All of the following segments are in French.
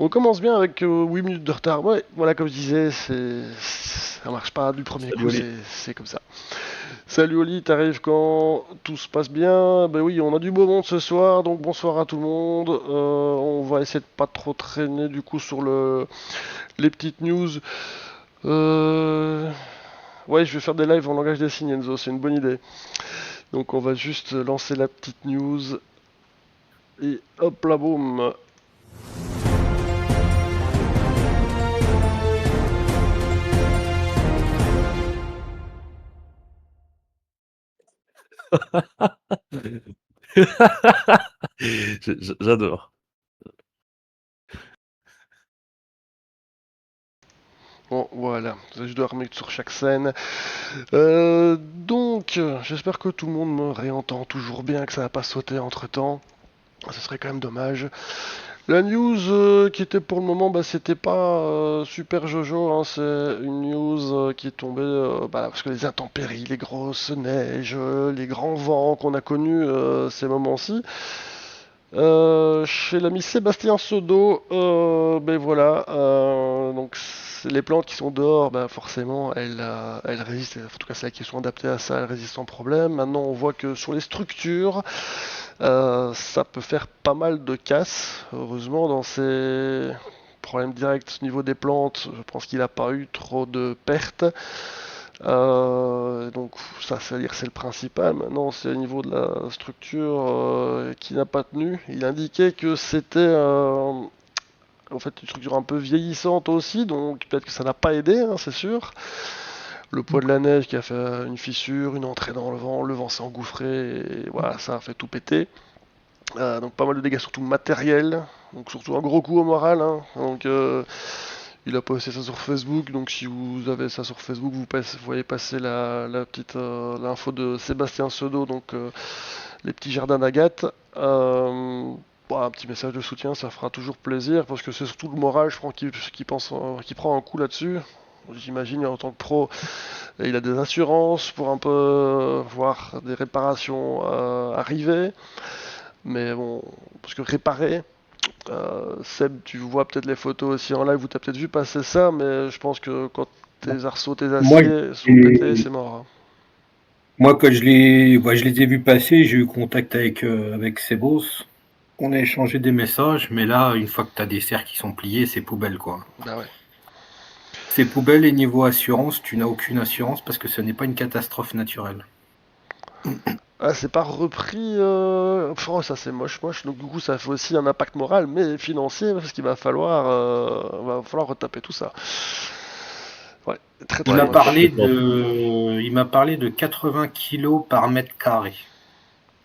On commence bien avec 8 minutes de retard. Ouais, voilà, comme je disais, ça marche pas du premier Salut coup, Oli. c'est comme ça. Salut Oli, t'arrives quand tout se passe bien? Ben oui, on a du beau monde ce soir, donc bonsoir à tout le monde. On va essayer de pas trop traîner du coup sur les petites news. Euh, Ouais, je vais faire des lives en langage des signes, Enzo, c'est une bonne idée. Donc on va juste lancer la petite news et hop là boum. J'adore. Bon, voilà, je dois remettre sur chaque scène. J'espère que tout le monde me réentend toujours bien, que ça n'a pas sauté entre temps. Ce serait quand même dommage. La news qui était pour le moment, bah, c'était pas super jojo, hein, c'est une news qui est tombée parce que les intempéries, les grosses neiges, les grands vents qu'on a connus ces moments-ci. Chez l'ami Sébastien Sodo, ben voilà, les plantes qui sont dehors, ben forcément, elles résistent, en tout cas celles qui sont adaptées à ça, elles résistent sans problème. Maintenant, on voit que sur les structures, ça peut faire pas mal de casse. Heureusement, dans ces problèmes directs au niveau des plantes, je pense qu'il n'a pas eu trop de pertes. Donc ça, c'est-à-dire c'est le principal. Maintenant, c'est au niveau de la structure qui n'a pas tenu. Il indiquait que c'était en fait une structure un peu vieillissante aussi, donc peut-être que ça n'a pas aidé, hein, c'est sûr. Le poids de la neige qui a fait une fissure, une entrée dans le vent s'est engouffré, et voilà, ça a fait tout péter. Donc pas mal de dégâts, surtout matériels, donc surtout un gros coup au moral, hein. Donc il a posté ça sur Facebook, donc si vous avez ça sur Facebook, vous voyez passer la petite l'info de Sébastien Sedo, donc les petits jardins d'Agathe. Bon, un petit message de soutien, ça fera toujours plaisir, parce que c'est surtout le moral, je crois, qui prend un coup là-dessus. J'imagine en tant que pro, il a des assurances pour un peu voir des réparations arriver. Mais bon, parce que réparer, Seb, tu vois peut-être les photos aussi en live, ou t'as peut-être vu passer ça, mais je pense que quand tes arceaux, tes Moi, aciers sont pétés, j'ai- c'est mort, hein. moi quand je les ai vus passer, j'ai eu contact avec Sebos. On a échangé des messages, mais là, une fois que tu as des serres qui sont pliées, c'est poubelle, quoi. Bah ouais. C'est poubelle et niveau assurance, tu n'as aucune assurance parce que ce n'est pas une catastrophe naturelle. Ah, c'est pas repris. Oh, ça c'est moche, moche. Donc du coup, ça fait aussi un impact moral, mais financier, parce qu'il va falloir retaper tout ça. Ouais, très Il très m'a Ouais, parlé moche. complètement. il m'a parlé de 80 kilos par mètre carré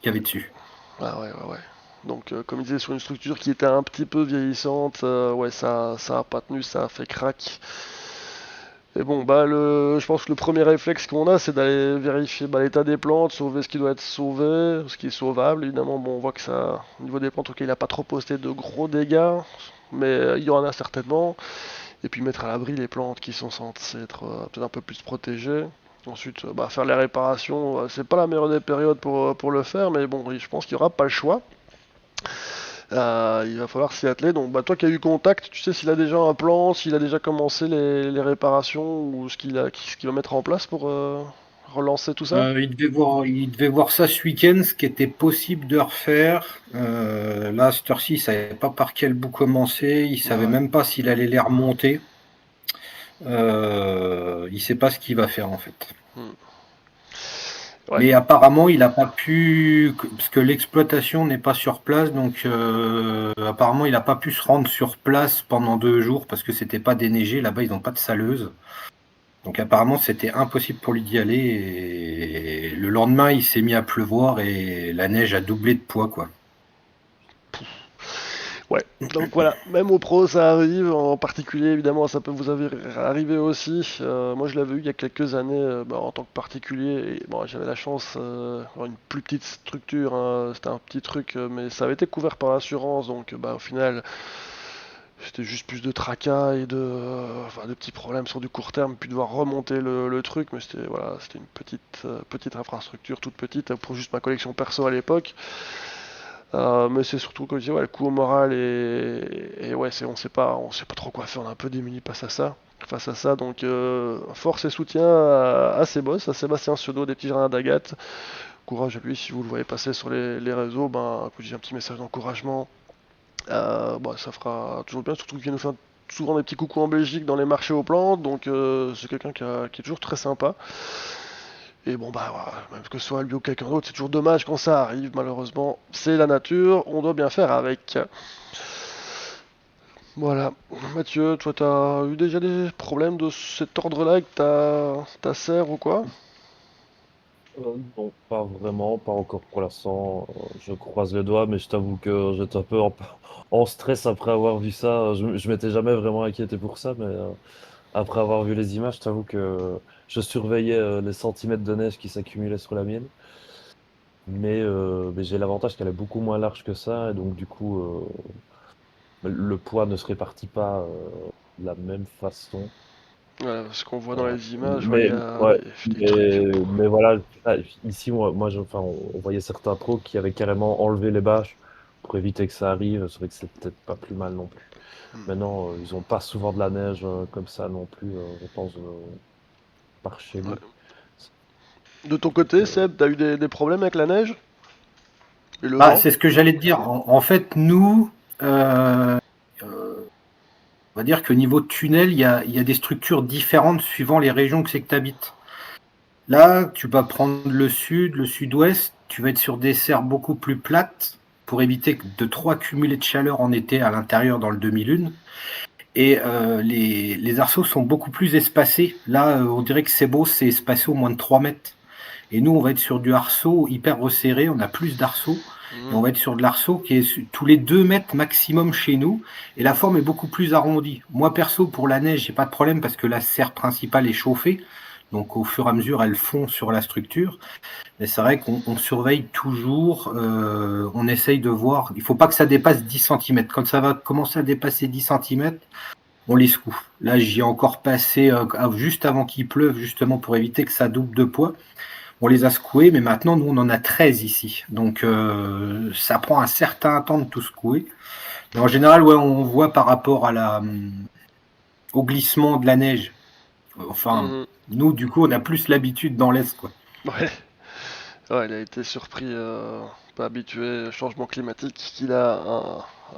qu'il y avait dessus. Ah ouais, ouais, ouais. Donc, comme il disait, sur une structure qui était un petit peu vieillissante, ouais, ça a pas tenu, ça a fait crack. Et bon, bah, je pense que le premier réflexe qu'on a, c'est d'aller vérifier bah, l'état des plantes, sauver ce qui doit être sauvé, ce qui est sauvable. Évidemment, bon, on voit que ça, au niveau des plantes, ok, il n'a pas trop posté de gros dégâts, mais il y en a certainement. Et puis mettre à l'abri les plantes qui sont censées être peut-être un peu plus protégées. Ensuite, bah, faire les réparations, c'est pas la meilleure des périodes pour le faire, mais bon, je pense qu'il n'y aura pas le choix. Il va falloir s'y atteler. Donc, bah, toi qui as eu contact, tu sais s'il a déjà un plan, s'il a déjà commencé les réparations ou ce qu'il va mettre en place pour relancer tout ça? Il devait voir ça ce week-end, ce qui était possible de refaire. Là, à cette heure-ci, il savait pas par quel bout commencer. Il savait Ouais. même pas s'il allait les remonter. Il sait pas ce qu'il va faire en fait. Hmm. Ouais. Mais apparemment, il n'a pas pu, parce que l'exploitation n'est pas sur place, donc apparemment, il n'a pas pu se rendre sur place pendant 2 jours parce que c'était pas déneigé. Là-bas, ils n'ont pas de saleuse. Donc apparemment, c'était impossible pour lui d'y aller. Et le lendemain, il s'est mis à pleuvoir et la neige a doublé de poids, quoi. Ouais, donc voilà, même aux pros ça arrive, en particulier évidemment ça peut vous arriver aussi. Moi je l'avais eu il y a quelques années bah, en tant que particulier, et bon, j'avais la chance d'avoir une plus petite structure, hein, c'était un petit truc, mais ça avait été couvert par l'assurance, donc bah, au final c'était juste plus de tracas et enfin, de petits problèmes sur du court terme, puis devoir remonter le truc, mais c'était voilà, c'était une petite infrastructure toute petite pour juste ma collection perso à l'époque. Mais c'est surtout comme je dis, ouais, le coup au moral et ouais, on sait pas trop quoi faire, on est un peu démunis face à ça, donc force et soutien à ses boss, à Sébastien Siodo des petits jardins d'Agathe. Courage à lui si vous le voyez passer sur les réseaux, ben j'ai un petit message d'encouragement. Bah, ça fera toujours bien, surtout qu'il nous fait souvent des petits coucous en Belgique dans les marchés aux plantes, donc c'est quelqu'un qui est toujours très sympa. Et bon, bah, voilà, même que ce soit lui ou quelqu'un d'autre, c'est toujours dommage quand ça arrive, malheureusement. C'est la nature, on doit bien faire avec. Voilà. Mathieu, toi, t'as eu déjà des problèmes de cet ordre-là avec ta serre ou quoi? Non, pas vraiment, pas encore pour l'instant. Je croise les doigts, mais je t'avoue que j'étais un peu en stress après avoir vu ça. Je m'étais jamais vraiment inquiété pour ça, mais après avoir vu les images, je t'avoue que je surveillais les centimètres de neige qui s'accumulaient sur la mienne. Mais j'ai l'avantage qu'elle est beaucoup moins large que ça, et donc du coup, le poids ne se répartit pas de la même façon. Ouais, ce qu'on voit dans Euh, les images, ouais, il y mais a ouais, des trucs. mais voilà, ici enfin, on voyait certains pros qui avaient carrément enlevé les bâches pour éviter que ça arrive. C'est vrai que c'est peut-être pas plus mal non plus. Hmm. Maintenant, ils ont pas souvent de la neige comme ça non plus, je pense, par chez Ouais. nous. De ton Donc, côté, Seb, t'as eu des problèmes avec la neige et le Bah, vent? c'est ce que j'allais te dire. En fait, nous, on va dire qu'au niveau de tunnel, il y a des structures différentes suivant les régions que c'est que tu habites. Là, tu vas prendre le sud, le sud-ouest, tu vas être sur des serres beaucoup plus plates pour éviter de trop accumuler de chaleur en été à l'intérieur dans le demi-lune. Et les arceaux sont beaucoup plus espacés. Là, on dirait que c'est beau, c'est espacé au moins de 3 mètres. Et nous, on va être sur du arceau hyper resserré, on a plus d'arceaux, et Hmm. on va être sur de l'arceau qui est tous les 2 mètres maximum chez nous, et la forme est beaucoup plus arrondie. Moi, perso, pour la neige, j'ai pas de problème parce que la serre principale est chauffée, donc au fur et à mesure, elle fond sur la structure. Mais c'est vrai qu'on surveille toujours, on essaye de voir, il faut pas que ça dépasse 10 centimètres. Quand ça va commencer à dépasser 10 centimètres, on les secoue. Là, j'y ai encore passé juste avant qu'il pleuve, justement pour éviter que ça double de poids. On les a secoués, mais maintenant, nous, on en a 13 ici. Donc, ça prend un certain temps de tout secouer. Mais en général, ouais, on voit par rapport au glissement de la neige. Enfin, Mhm. nous, du coup, on a plus l'habitude dans l'Est, quoi. Ouais. Ouais, il a été surpris, pas habitué au changement climatique, qu'il a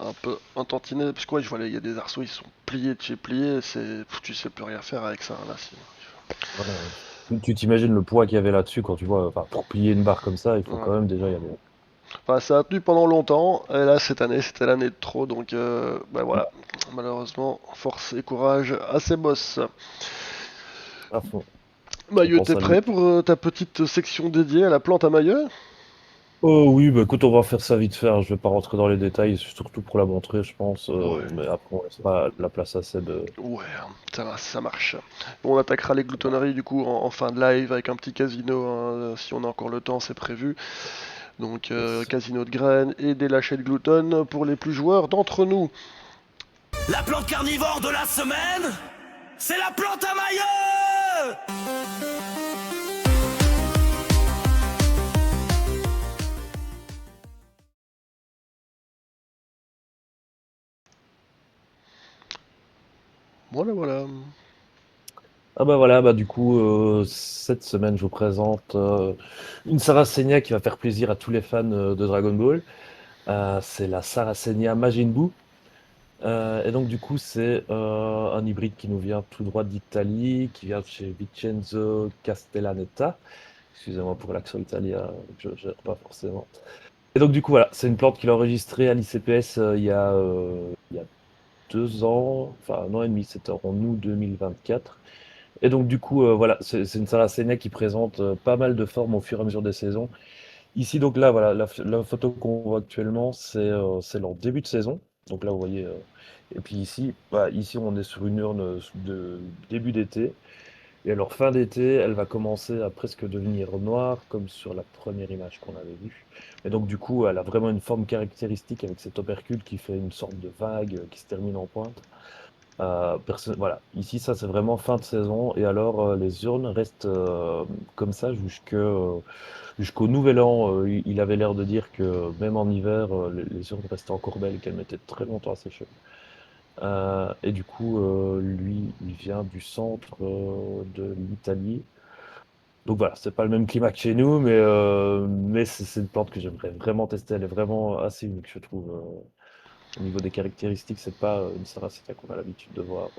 un peu un tantinet. Parce que ouais, je vois, il y a des arceaux, ils sont pliés de chez pliés, tu sais plus rien faire avec ça, là. voilà. Tu t'imagines le poids qu'il y avait là-dessus quand tu vois, enfin, pour plier une barre comme ça, il faut Ouais. quand même déjà y aller. Enfin, ça a tenu pendant longtemps, et là, cette année, c'était l'année de trop, donc bah voilà. Malheureusement, force et courage à ses boss. À fond. On Maillot, pense t'es à lui. prêt pour ta petite section dédiée à la plante à Maillot? Oh oui, bah écoute, on va faire ça vite fait, hein. Je vais pas rentrer dans les détails, surtout pour la montrer, je pense. Ouais. Mais après, on laissera la place à Seb. Ouais, ça marche. On attaquera les gloutonneries du coup en fin de live avec un petit casino, hein, si on a encore le temps, c'est prévu. Donc Yes. casino de graines et des lâchers de glouton pour les plus joueurs d'entre nous. La plante carnivore de la semaine, c'est la plante à Maillot. Voilà, voilà. Ah bah voilà, bah du coup, cette semaine, je vous présente une Sarracenia qui va faire plaisir à tous les fans de Dragon Ball. C'est la Sarracenia Majin Buu. Et donc du coup, c'est un hybride qui nous vient tout droit d'Italie, qui vient de chez Vincenzo Castellaneta. Excusez-moi pour l'accent italien, je ne gère pas forcément. Et donc du coup, voilà, c'est une plante qu'il a enregistrée à l'ICPS il y a 2 ans, enfin 1 an et demi, c'était en août 2024. Et donc du coup, voilà, c'est une Sarracenia qui présente pas mal de formes au fur et à mesure des saisons. Ici, donc là, voilà, la photo qu'on voit actuellement, c'est leur début de saison. Donc là, vous voyez. Et puis ici, bah, ici, on est sur une urne de début d'été. Et alors, fin d'été, elle va commencer à presque devenir noire, comme sur la première image qu'on avait vue. Et donc, du coup, elle a vraiment une forme caractéristique avec cet opercule qui fait une sorte de vague qui se termine en pointe. Voilà, ici, ça, c'est vraiment fin de saison. Et alors, les urnes restent comme ça jusqu'au nouvel an, il avait l'air de dire que même en hiver, les urnes restaient encore belles et qu'elles mettaient très longtemps à sécher. Et du coup, lui, il vient du centre de l'Italie. Donc voilà, c'est pas le même climat que chez nous, mais c'est une plante que j'aimerais vraiment tester. Elle est vraiment assez unique, je trouve. Au niveau des caractéristiques, c'est pas une Saracenia qu'on a l'habitude de voir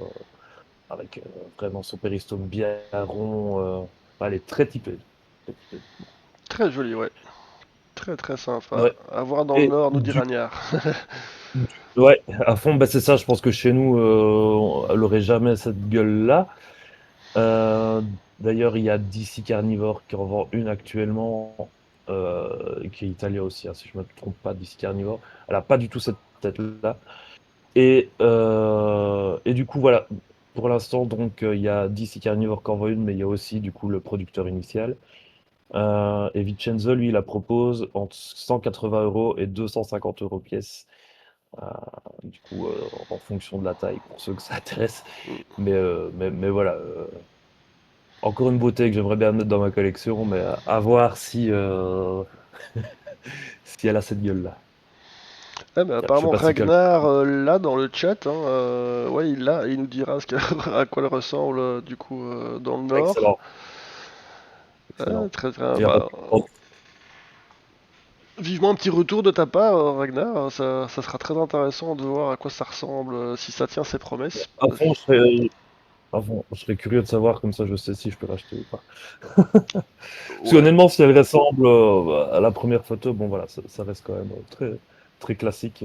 avec vraiment son péristome bien rond. Elle est très typée. Très typée. Très joli, ouais. Très très sympa. Ouais. À voir dans le Et nord, nous dit du Ragnard. Ouais, à fond, bah c'est ça, je pense que chez nous, elle aurait jamais cette gueule-là. Euh, D'ailleurs, il y a DC Carnivore qui en vend une actuellement, qui est Italia aussi, hein, si je me trompe pas, DC Carnivore. Elle a pas du tout cette tête-là. Et du coup, voilà, pour l'instant, donc, il y a DC Carnivore qui en vend une, mais il y a aussi, du coup, le producteur initial. Et Vincenzo, lui, il la propose entre 180 € et 250 € pièce. Euh, du coup, en fonction de la taille, pour ceux que ça intéresse. Mais voilà, encore une beauté que j'aimerais bien mettre dans ma collection, mais à voir si elle a cette gueule-là. Ah, mais Tiens, je sais apparemment pas si quelqu'un. Ragnar là dans le chat, hein, ouais il l'a et il nous dira à quoi elle ressemble du coup dans le nord. Excellent, excellent. Très très Il y a pas de- bah, vivement un petit retour de ta part Ragnar, ça sera très intéressant de voir à quoi ça ressemble, si ça tient ses promesses. À fond, je serais curieux de savoir, comme ça je sais si je peux l'acheter ou pas. Parce Ouais. qu'honnêtement, si elle ressemble à la première photo, bon voilà, ça reste quand même très, très classique.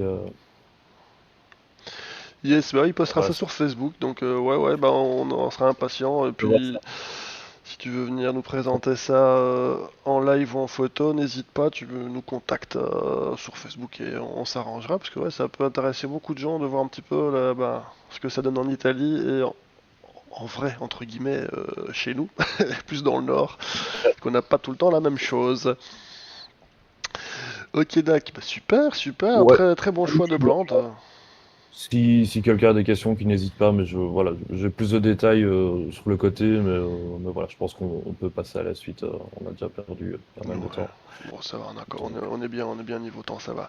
Yes, bah il postera ça Voilà, sur Facebook, donc ouais ouais bah on en sera impatient et je vois puis ça. si tu veux venir nous présenter ça en live ou en photo, n'hésite pas, tu nous contactes sur Facebook et on s'arrangera parce que ouais, ça peut intéresser beaucoup de gens de voir un petit peu ce que ça donne en Italie et en vrai, entre guillemets, chez nous, plus dans le nord, qu'on n'a pas tout le temps la même chose. Ok, Dak, bah, super, super, Ouais. très, très bon choix de plante. Si quelqu'un a des questions, qu'il n'hésite pas, mais voilà, j'ai plus de détails sur le côté, mais voilà, je pense qu'on peut passer à la suite. On a déjà perdu pas mal de Ouais, temps. bon, ça va, Donc, on est bien niveau temps, ça va.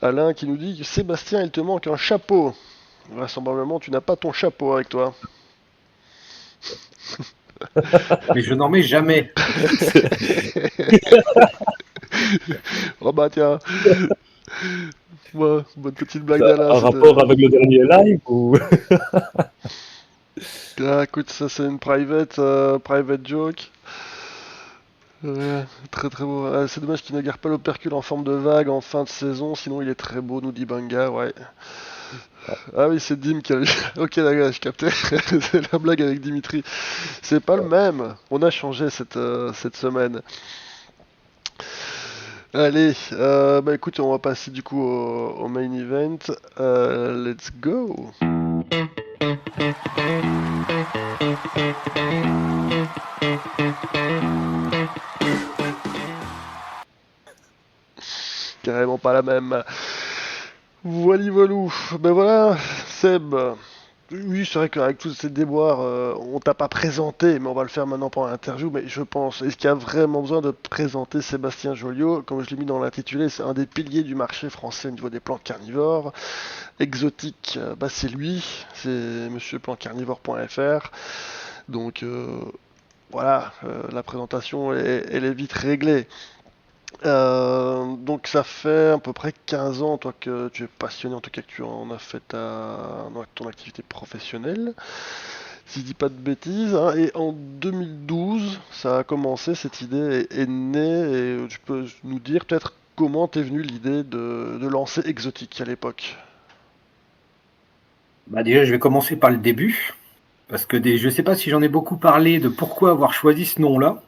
Alain qui nous dit Sébastien, il te manque un chapeau. Vraisemblablement, tu n'as pas ton chapeau avec toi. Mais je n'en mets jamais. Oh bah tiens, ouais, bonne petite blague ça d'Alain, a un c'était. rapport avec le dernier live ou... Ah, écoute, ça c'est une private joke. Très très beau. Ah, c'est dommage qu'il ne garde pas l'opercule en forme de vague en fin de saison, sinon il est très beau, nous dit Banga, ouais. Ah oui, c'est Dim qui a... Ok, d'accord, je captais. C'est la blague avec Dimitri. C'est pas le même. On a changé cette semaine. Allez, bah écoute, on va passer du coup au main event. Let's go. Carrément pas la même. Voili voilou. Ben voilà, Seb. Oui, c'est vrai qu'avec tous ces déboires, on t'a pas présenté, mais on va le faire maintenant pendant l'interview. Mais je pense, est-ce qu'il y a vraiment besoin de présenter Sébastien Joliot? Comme je l'ai mis dans l'intitulé, c'est un des piliers du marché français au niveau des plantes carnivores. Exotique, bah c'est lui, c'est monsieurplantcarnivore.fr. Donc voilà, la présentation, elle est vite réglée. Donc ça fait à peu près 15 ans, toi, que tu es passionné, en tout cas que tu en as fait ton activité professionnelle, si je dis pas de bêtises, hein. Et en 2012, ça a commencé, cette idée est née, et tu peux nous dire peut-être comment t'es venue l'idée de lancer Exotique à l'époque. Bah déjà, je vais commencer par le début, parce que je ne sais pas si j'en ai beaucoup parlé de pourquoi avoir choisi ce nom-là.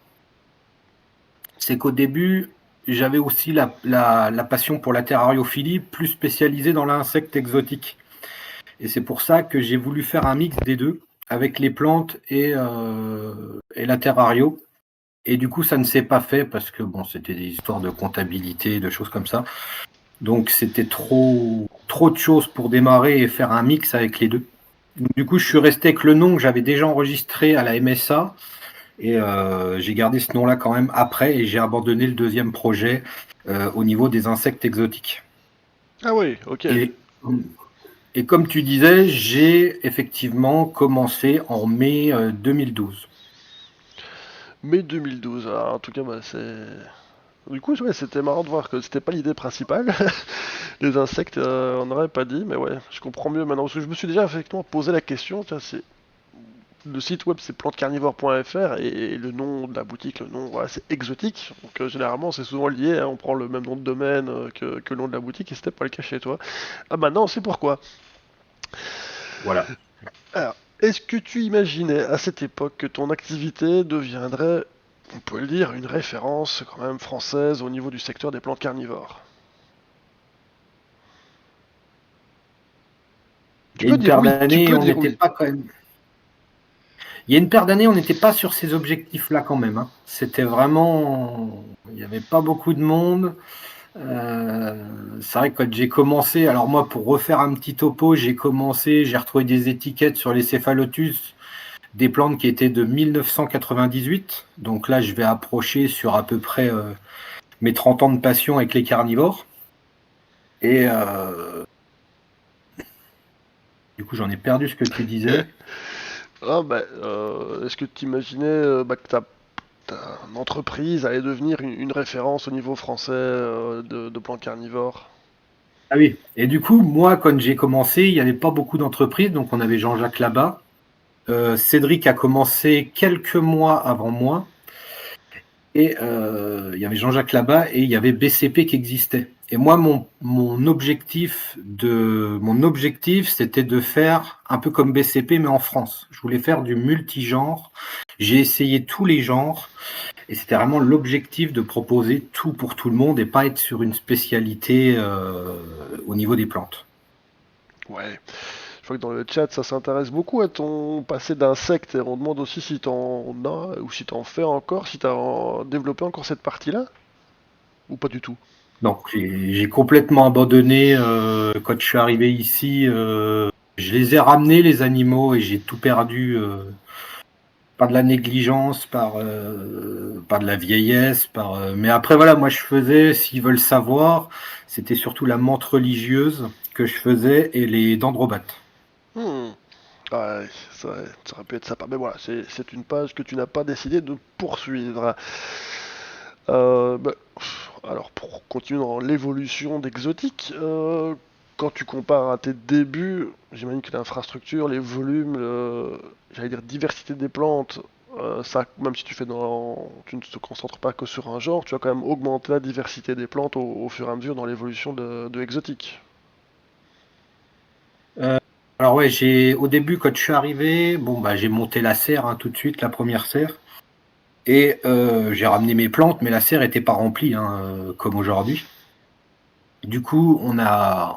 C'est qu'au début, j'avais aussi la passion pour la terrariophilie, plus spécialisée dans l'insecte exotique. Et c'est pour ça que j'ai voulu faire un mix des deux, avec les plantes et la terrario. Et du coup, ça ne s'est pas fait parce que bon, c'était des histoires de comptabilité, de choses comme ça. Donc c'était trop de choses pour démarrer et faire un mix avec les deux. Du coup, je suis resté avec le nom que j'avais déjà enregistré à la MSA. Et j'ai gardé ce nom-là quand même après et j'ai abandonné le deuxième projet au niveau des insectes exotiques. Ah oui, ok. Et, et comme tu disais, j'ai effectivement commencé en mai 2012. Mai 2012, alors, en tout cas, bah, c'est... Du coup, ouais, c'était marrant de voir que c'était pas l'idée principale. Les insectes, on n'aurait pas dit, mais ouais, je comprends mieux maintenant. Parce que je me suis déjà effectivement posé la question, tiens, le site web c'est plantecarnivore.fr et le nom de la boutique, le nom, voilà, c'est exotique. Donc généralement c'est souvent lié, hein, on prend le même nom de domaine que le nom de la boutique et c'était pas le cas chez toi. Ah maintenant on sait pourquoi. Voilà. Alors, est-ce que tu imaginais à cette époque que ton activité deviendrait, on peut le dire, une référence quand même française au niveau du secteur des plantes carnivores? Tu Il y a peux une dire paire oui, tu d'années, peux on dire n'était oui. pas quand même. Il y a une paire d'années, on n'était pas sur ces objectifs-là quand même, hein. C'était vraiment. Il n'y avait pas beaucoup de monde. C'est vrai que quand j'ai commencé, alors moi, pour refaire un petit topo, j'ai retrouvé des étiquettes sur les céphalotus, des plantes qui étaient de 1998. Donc là, je vais approcher sur à peu près mes 30 ans de passion avec les carnivores. Et du coup, j'en ai perdu ce que tu disais. Ah, bah, est-ce que tu imaginais bah, que ta entreprise allait devenir une référence au niveau français de plantes carnivores? Ah oui. Et du coup, moi, quand j'ai commencé, il n'y avait pas beaucoup d'entreprises. Donc, on avait Jean-Jacques Labat. Cédric a commencé quelques mois avant moi. Et il y avait Jean-Jacques Labat et il y avait BCP qui existait. Et moi, mon objectif, c'était de faire un peu comme BCP, mais en France. Je voulais faire du multigenre. J'ai essayé tous les genres. Et c'était vraiment l'objectif de proposer tout pour tout le monde et pas être sur une spécialité au niveau des plantes. Ouais. Je vois que dans le chat, ça s'intéresse beaucoup à ton passé d'insecte et on demande aussi si t'en as ou si t'en fais encore, si développé encore cette partie-là ou pas du tout. Donc j'ai complètement abandonné quand je suis arrivé ici. Je les ai ramenés les animaux et j'ai tout perdu par de la négligence, par de la vieillesse, mais après voilà, moi je faisais, s'ils veulent savoir, c'était surtout la menthe religieuse que je faisais et les dendrobates. Hmm. Ouais, ça aurait pu être sympa. Mais voilà, c'est une page que tu n'as pas décidé de poursuivre. Bah, alors, pour continuer dans l'évolution d'Exotique, quand tu compares à tes débuts, j'imagine que l'infrastructure, les volumes, j'allais dire diversité des plantes, ça, même si tu ne te concentres pas que sur un genre, tu as quand même augmenté la diversité des plantes au fur et à mesure dans l'évolution de Exotique. Euh, alors ouais, au début quand je suis arrivé, bon bah j'ai monté la serre tout de suite, la première serre, et j'ai ramené mes plantes, mais la serre était pas remplie comme aujourd'hui. Du coup,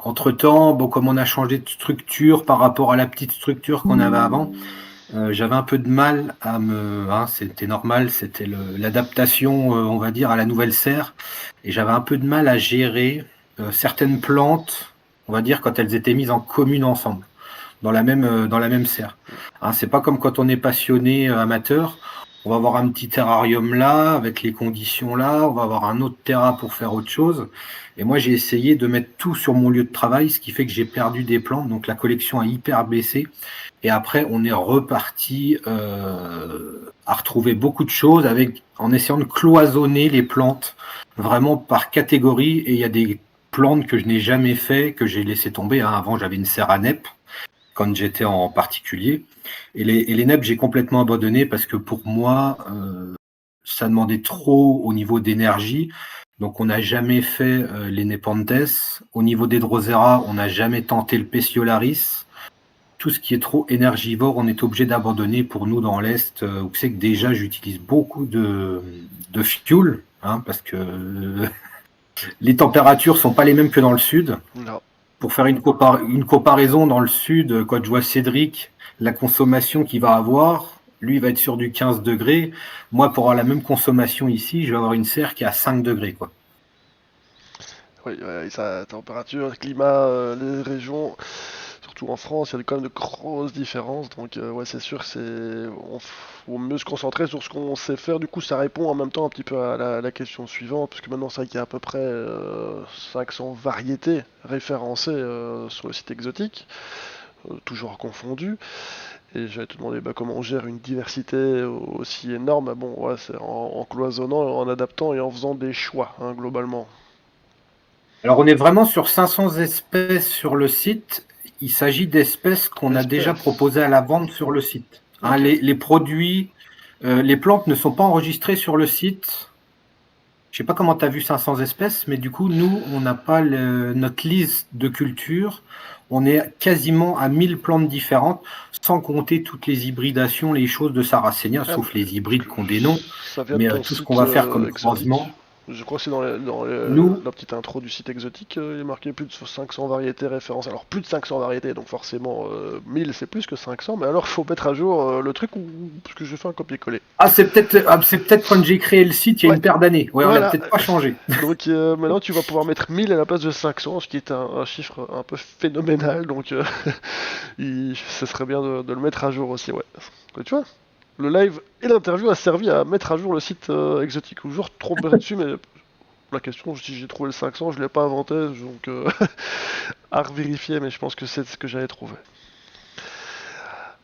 entre-temps, bon, comme on a changé de structure par rapport à la petite structure qu'on avait avant, j'avais un peu de mal c'était normal, c'était l'adaptation, on va dire, à la nouvelle serre, et j'avais un peu de mal à gérer certaines plantes, on va dire, quand elles étaient mises en commune ensemble, dans la même serre. C'est pas comme quand on est passionné amateur. On va avoir un petit terrarium là, avec les conditions là, on va avoir un autre terra pour faire autre chose. Et moi, j'ai essayé de mettre tout sur mon lieu de travail, ce qui fait que j'ai perdu des plantes, donc la collection a hyper baissé. Et après, on est reparti à retrouver beaucoup de choses en essayant de cloisonner les plantes vraiment par catégorie. Et il y a des plantes que je n'ai jamais fait, que j'ai laissé tomber. Avant, j'avais une serre à NEP quand j'étais en particulier. Et les NEP, j'ai complètement abandonné parce que pour moi, ça demandait trop au niveau d'énergie. Donc, on n'a jamais fait les Nepenthes. Au niveau des Drosera, on n'a jamais tenté le Peciolaris. Tout ce qui est trop énergivore, on est obligé d'abandonner. Pour nous, dans l'Est, où c'est que déjà, j'utilise beaucoup de fuel, parce que les températures sont pas les mêmes que dans le Sud. Non. Pour faire une comparaison, dans le Sud, quand je vois Cédric, la consommation qu'il va avoir, lui, il va être sur du 15 degrés. Moi, pour avoir la même consommation ici, je vais avoir une serre qui est à 5 degrés, quoi. Oui, ouais, sa température, le climat, les régions. surtout en France, il y a quand même de grosses différences. Donc ouais, c'est sûr, vaut mieux se concentrer sur ce qu'on sait faire. Du coup, ça répond en même temps un petit peu à la question suivante, parce que maintenant c'est vrai qu'il y a à peu près 500 variétés référencées sur le site Exotique, toujours confondues. Et j'allais te demander comment on gère une diversité aussi énorme. Bon, ouais, c'est en cloisonnant, en adaptant et en faisant des choix, hein, globalement. Alors, on est vraiment sur 500 espèces sur le site. Il s'agit d'espèces qu'on a déjà Espèces. proposées à la vente sur le site. Hein, Ok. les produits, les plantes ne sont pas enregistrées sur le site. Je sais pas comment tu as vu 500 espèces, mais du coup, nous, on n'a pas notre liste de culture. On est quasiment à 1000 plantes différentes, sans compter toutes les hybridations, les choses de Sarracenia, Ah, sauf les parce hybrides que qu'on dénombre. ça vient de Mais ton tout ce qu'on site va faire comme exotique. croisement, Je crois que c'est dans nous, la petite intro du site exotique, il est marqué plus de 500 variétés références. Alors plus de 500 variétés, donc forcément 1000 c'est plus que 500, mais alors il faut mettre à jour le truc parce que je fais un copier-coller. c'est peut-être quand j'ai créé le site il y a Ouais, une paire d'années. Ouais, on l'a voilà. peut-être pas changé. Donc maintenant tu vas pouvoir mettre 1000 à la place de 500, ce qui est un chiffre un peu phénoménal, donc ce serait bien de le mettre à jour aussi, ouais. Tu vois, le live et l'interview a servi à mettre à jour le site exotique. Toujours trop dessus, mais la question, si j'ai trouvé le 500, je l'ai pas inventé, donc à revérifier, mais je pense que c'est ce que j'avais trouvé.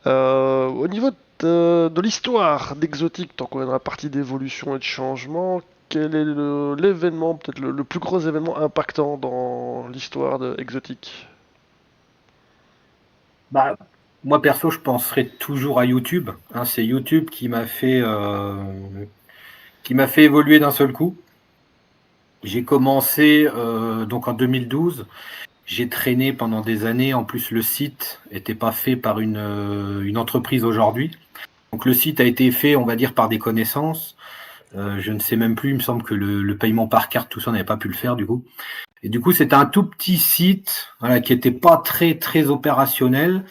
Au niveau de l'histoire d'Exotique, tant qu'on est dans la partie d'évolution et de changement, quel est l'événement, peut-être le plus gros événement impactant dans l'histoire d'Exotique? Bah, moi perso, je penserais toujours à YouTube. Hein, c'est YouTube qui m'a fait évoluer d'un seul coup. J'ai commencé donc en 2012. J'ai traîné pendant des années. En plus, le site n'était pas fait par une entreprise aujourd'hui. Donc le site a été fait, on va dire, par des connaissances. Je ne sais même plus, il me semble que le paiement par carte, tout ça, on n'avait pas pu le faire du coup. Et du coup, c'était un tout petit site, voilà, qui n'était pas très très opérationnel.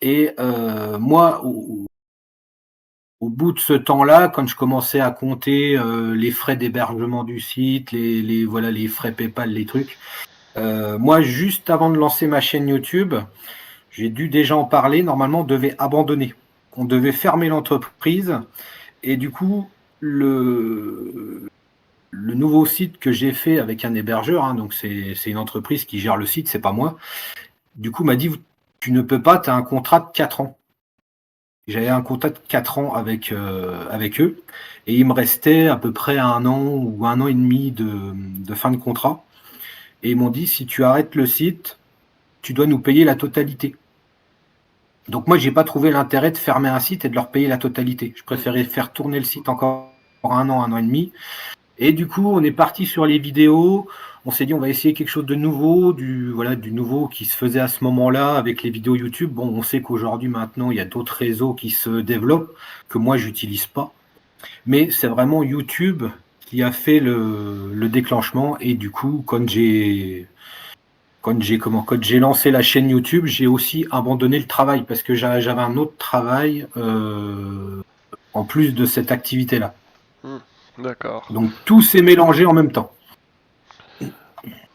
Et moi, au bout de ce temps-là, quand je commençais à compter les frais d'hébergement du site, voilà, les frais PayPal, les trucs, moi, juste avant de lancer ma chaîne YouTube, j'ai dû déjà en parler. Normalement, on devait abandonner. On devait fermer l'entreprise. Et du coup, le nouveau site que j'ai fait avec un hébergeur, hein, donc c'est une entreprise qui gère le site, c'est pas moi, du coup m'a dit tu ne peux pas, tu as un contrat de 4 ans. J'avais un contrat de 4 ans avec eux et il me restait à peu près 1 an ou 1 an et demi de fin de contrat. Et ils m'ont dit si tu arrêtes le site, tu dois nous payer la totalité. Donc moi, j'ai pas trouvé l'intérêt de fermer un site et de leur payer la totalité. Je préférais faire tourner le site encore 1 an et demi. Et du coup, on est parti sur les vidéos. On s'est dit, on va essayer quelque chose de nouveau, du nouveau qui se faisait à ce moment-là avec les vidéos YouTube. Bon, on sait qu'aujourd'hui, maintenant, il y a d'autres réseaux qui se développent que moi, j'utilise pas. Mais c'est vraiment YouTube qui a fait le déclenchement. Et du coup, quand j'ai lancé la chaîne YouTube, j'ai aussi abandonné le travail parce que j'avais un autre travail en plus de cette activité-là. D'accord. Donc tout s'est mélangé en même temps.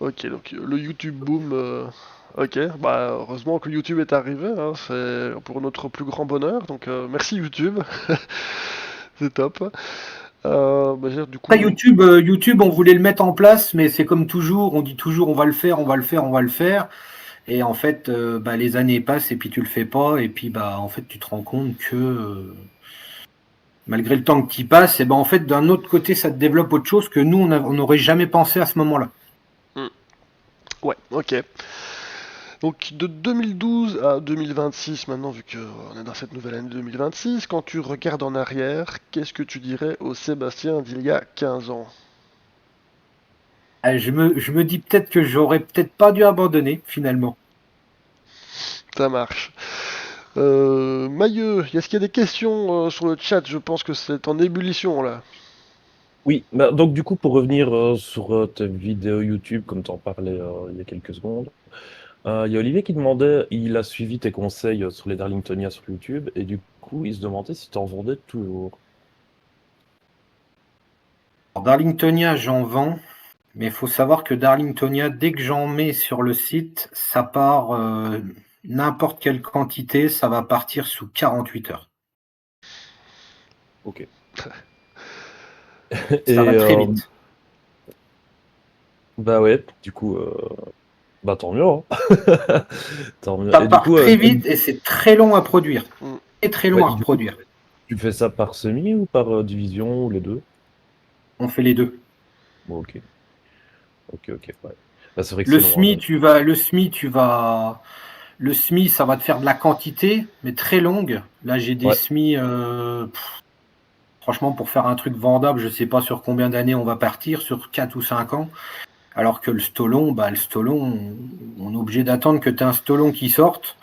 Ok, donc le YouTube boom. Ok, bah heureusement que YouTube est arrivé, hein, c'est pour notre plus grand bonheur. Donc merci YouTube, c'est top. Bah, du Après coup, YouTube, on voulait le mettre en place, mais c'est comme toujours, on dit toujours on va le faire, on va le faire, on va le faire. Et en fait, les années passent et puis tu le fais pas, et puis en fait tu te rends compte que malgré le temps que tu y passes, et en fait d'un autre côté ça te développe autre chose que nous on n'aurait jamais pensé à ce moment-là. ouais, ok. Donc de 2012 à 2026 maintenant, vu qu'on est dans cette nouvelle année 2026, quand tu regardes en arrière, qu'est-ce que tu dirais au Sébastien d'il y a 15 ans? Je me dis peut-être que j'aurais peut-être pas dû abandonner finalement. Ça marche. Mailleux, est-ce qu'il y a des questions sur le chat? Je pense que c'est en ébullition là. Oui, bah, donc du coup, pour revenir sur ta vidéo YouTube, comme tu en parlais il y a quelques secondes, il y a Olivier qui demandait, il a suivi tes conseils sur les Darlingtonia sur YouTube, et du coup, il se demandait si tu en vendais toujours. Alors, Darlingtonia, j'en vends, mais il faut savoir que Darlingtonia, dès que j'en mets sur le site, ça part n'importe quelle quantité, ça va partir sous 48 heures. Ok. Ça Et va très vite. bah ouais, du coup, bah tant mieux, hein. Tant mieux. Ça Et du part coup, très vite et c'est très long à produire. Mm. Très très ouais, long à du coup, reproduire. tu fais ça par semi ou par division ou les deux? On fait les deux. Bon, ok. Ok, ok, ouais. Bah, c'est vrai que Le c'est long, hein, SMI, le SMI, ça va te faire de la quantité, mais très longue. Là, j'ai des Ouais, SMI, franchement, pour faire un truc vendable, je sais pas sur combien d'années on va partir, sur 4 ou 5 ans. Alors que le stolon, on est obligé d'attendre que tu aies un stolon qui sorte.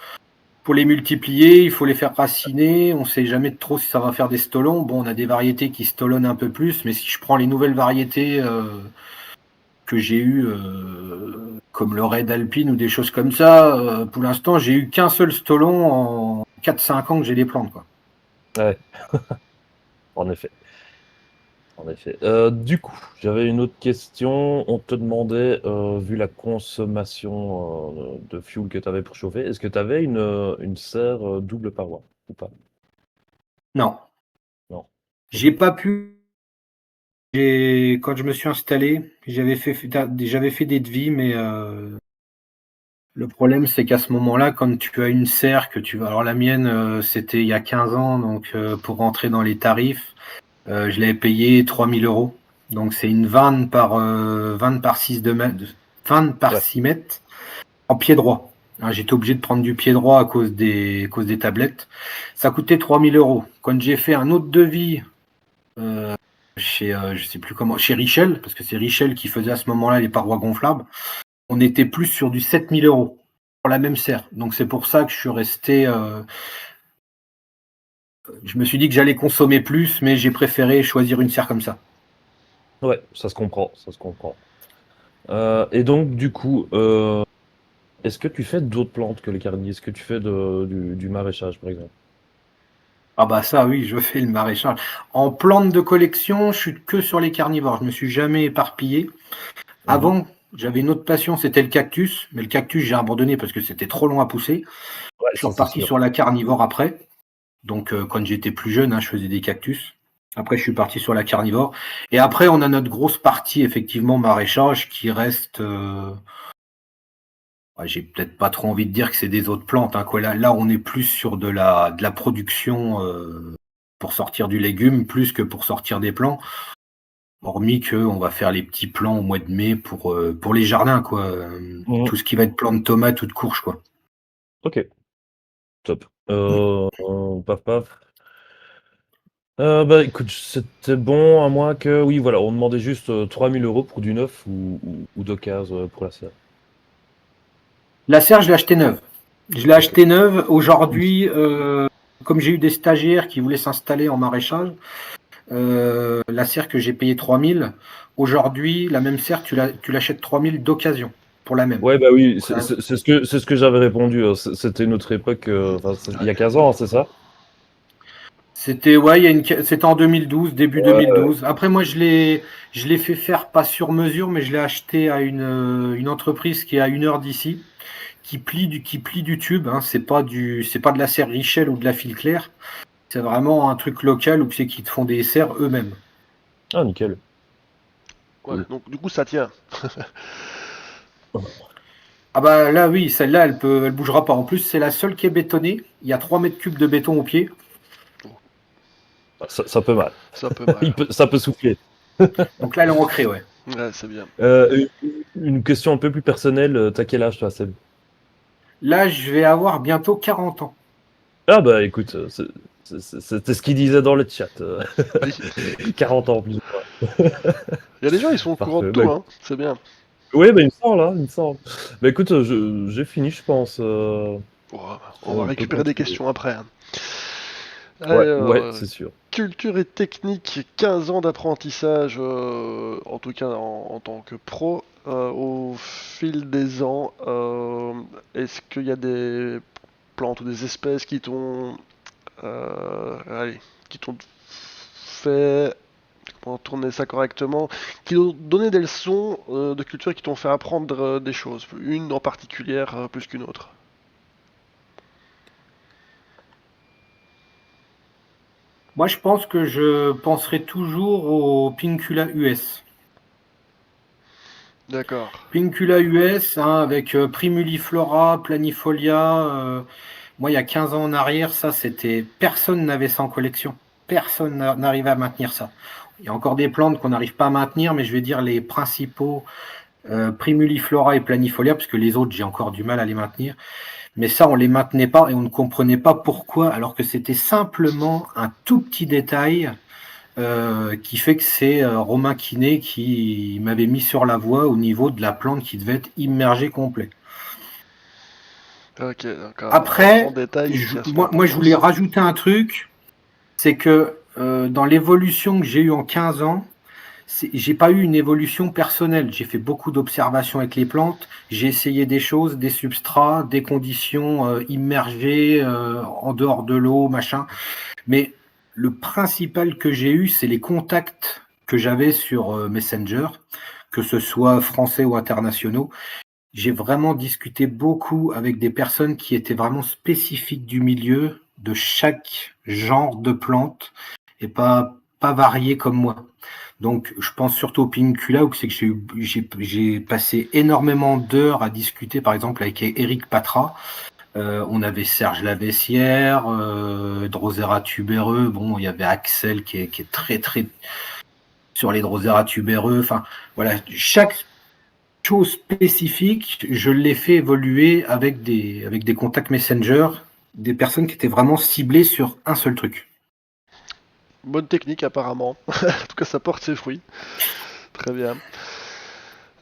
Pour les multiplier, il faut les faire raciner. On sait jamais trop si ça va faire des stolons. Bon, on a des variétés qui stolonnent un peu plus, mais si je prends les nouvelles variétés que j'ai eues, comme le Red Alpine ou des choses comme ça, pour l'instant, j'ai eu qu'un seul stolon en 4-5 ans que j'ai des plantes, quoi. ouais, en effet. En effet. Du coup, j'avais une autre question. On te demandait, vu la consommation de fuel que tu avais pour chauffer, est-ce que tu avais une serre double paroi ou pas? Non, Non. Ok. j'ai pas pu. Quand je me suis installé, j'avais fait des devis, mais le problème, c'est qu'à ce moment-là, quand tu as une serre, alors la mienne, c'était il y a 15 ans, donc pour rentrer dans les tarifs, je l'avais payé 3 000 €. Donc c'est une vanne par 6 de mètres, vanne par Ouais. 6 mètres en pied droit. Alors, j'étais obligé de prendre du pied droit à cause des tablettes. Ça coûtait 3 000 €. Quand j'ai fait un autre devis chez, je sais plus comment, chez Richel, parce que c'est Richel qui faisait à ce moment-là les parois gonflables, on était plus sur du 7 000 € pour la même serre. Donc c'est pour ça que je suis resté. Je me suis dit que j'allais consommer plus, mais j'ai préféré choisir une serre comme ça. Ouais, ça se comprend, ça se comprend. Et donc, du coup, est-ce que tu fais d'autres plantes que les carniers? Est-ce que tu fais du maraîchage, par exemple? Ah bah ça oui, je fais le maraîchage. En plantes de collection, je suis que sur les carnivores. Je me suis jamais éparpillé. Mhm. Avant, j'avais une autre passion, c'était le cactus. Mais le cactus, j'ai abandonné parce que c'était trop long à pousser. Ouais, Je suis ça c'est reparti sûr. sur la carnivore après. Donc quand j'étais plus jeune, hein, je faisais des cactus. Après, je suis parti sur la carnivore. Et après, on a notre grosse partie, effectivement, maraîchage, qui reste. Ouais, j'ai peut-être pas trop envie de dire que c'est des autres plantes, hein, quoi. Là, on est plus sur de la production pour sortir du légume, plus que pour sortir des plants. Hormis que on va faire les petits plants au mois de mai pour les jardins, quoi. Mhm. Tout ce qui va être plants de tomates ou de courges, quoi. Ok, top. Paf paf. Bah écoute, c'était bon, à moins que, oui, voilà, on demandait juste 3 000 € pour du neuf ou d'occasion pour la serre. La serre, je l'ai achetée neuve. Je l'ai Ok. achetée neuve. Aujourd'hui, comme j'ai eu des stagiaires qui voulaient s'installer en maraîchage, la serre que j'ai payée 3 000, aujourd'hui, la même serre, tu l'achètes 3 000 d'occasion pour la même. Ouais, bah oui, Donc là, c'est ce que j'avais répondu. C'était une autre époque, enfin, il y a 15 ans, hein, c'est ça? c'était ouais, c'était en 2012, début Ouais. 2012. Après, moi, je l'ai fait faire pas sur mesure, mais je l'ai acheté à une entreprise qui est à 1 heure d'ici, qui plie du tube. Hein. C'est pas de la serre Richel ou de la fil claire. C'est vraiment un truc local où c'est qu'ils te font des serres eux-mêmes. Ah, nickel. Ouais, Cool. donc du coup ça tient. Ah bah là, oui, celle-là, elle bougera pas. En plus, c'est la seule qui est bétonnée. Il y a 3 mètres cubes de béton au pied. Ça peut mal. Ça peut mal. Ça peut souffler. Donc là, elle est ancrée, ouais. Ouais, c'est bien. Une question un peu plus personnelle. T'as quel âge, toi, Seb? Là, je vais avoir bientôt 40 ans. Ah, bah écoute, c'était ce qu'il disait dans le chat. Oui. 40 ans, plus ou moins. Il y a des gens, ils sont au courant de Parfait. tout, hein. C'est bien. Oui, bah, il me semble, hein, il me semble. Bah écoute, j'ai fini, je pense. Ouais, on va On peut récupérer des continuer. questions après, hein. Ouais, ouais, Alors, c'est sûr. culture et technique, 15 ans d'apprentissage, en tout cas en tant que pro. Au fil des ans, est-ce qu'il y a des plantes ou des espèces allez, qui t'ont fait, comment tourner ça correctement, qui t'ont donné des leçons de culture et qui t'ont fait apprendre des choses, une en particulière plus qu'une autre? Moi, je pense que je penserai toujours au Pincula US. D'accord. Pincula US, hein, avec Primuliflora, Planifolia. Moi, il y a 15 ans en arrière, ça, c'était. Personne n'avait ça en collection. Personne n'arrivait à maintenir ça. Il y a encore des plantes qu'on n'arrive pas à maintenir, mais je vais dire les principaux, Primuliflora et Planifolia, parce que les autres, j'ai encore du mal à les maintenir. Mais ça, on les maintenait pas et on ne comprenait pas pourquoi, alors que c'était simplement un tout petit détail qui fait que c'est Romain Quinet qui m'avait mis sur la voie au niveau de la plante qui devait être immergée complet. Ok, donc un bon Après, détail qui a son moi, je voulais importance. rajouter un truc, c'est que dans l'évolution que j'ai eue en 15 ans, j'ai pas eu une évolution personnelle. J'ai fait beaucoup d'observations avec les plantes. J'ai essayé des choses, des substrats, des conditions immergées en dehors de l'eau, machin. Mais le principal que j'ai eu, c'est les contacts que j'avais sur Messenger, que ce soit français ou internationaux. J'ai vraiment discuté beaucoup avec des personnes qui étaient vraiment spécifiques du milieu, de chaque genre de plante, et pas variées comme moi. Donc, je pense surtout au Pincula, où c'est que j'ai passé énormément d'heures à discuter, par exemple, avec Eric Patra. On avait Serge Lavessière, Drosera tubéreux. Bon, il y avait Axel qui est très, très sur les Drosera tubéreux. Enfin, voilà, chaque chose spécifique, je l'ai fait évoluer avec des contacts Messenger, des personnes qui étaient vraiment ciblées sur un seul truc. Bonne technique apparemment. En tout cas, ça porte ses fruits. Très bien.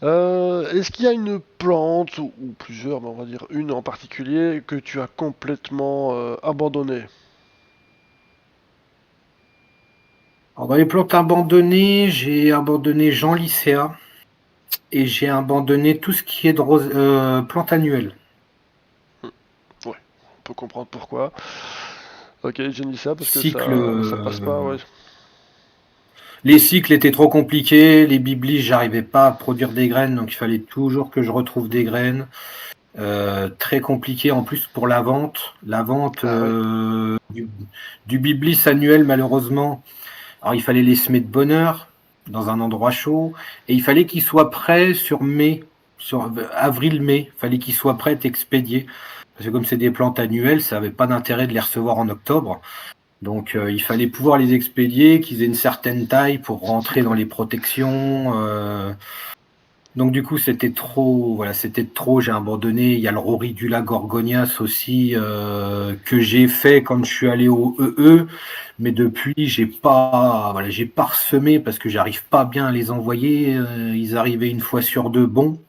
Est-ce qu'il y a une plante, ou plusieurs, mais on va dire une en particulier, que tu as complètement abandonnée? Alors, dans les plantes abandonnées, j'ai abandonné Jean Lycéa et j'ai abandonné tout ce qui est de plantes annuelles. Ouais, on peut comprendre pourquoi. Ok, j'ai dit ça parce que Cycle, ça passe pas, ouais. les cycles étaient trop compliqués, les biblis, j'arrivais pas à produire des graines, donc il fallait toujours que je retrouve des graines. Très compliqué en plus pour la vente. La vente Ah oui. du biblis annuel, malheureusement. Alors il fallait les semer de bonne heure dans un endroit chaud et il fallait qu'ils soient prêts sur mai, sur avril-mai. Il fallait qu'ils soient prêts à être expédiés. Parce que comme c'est des plantes annuelles, ça n'avait pas d'intérêt de les recevoir en octobre. Donc il fallait pouvoir les expédier, qu'ils aient une certaine taille pour rentrer dans les protections. Donc du coup c'était trop, voilà, c'était trop, j'ai abandonné. Il y a le Roridula gorgonias aussi que j'ai fait quand je suis allé au EE, mais depuis j'ai pas ressemé parce que j'arrive pas bien à les envoyer. Ils arrivaient une fois sur deux, bon,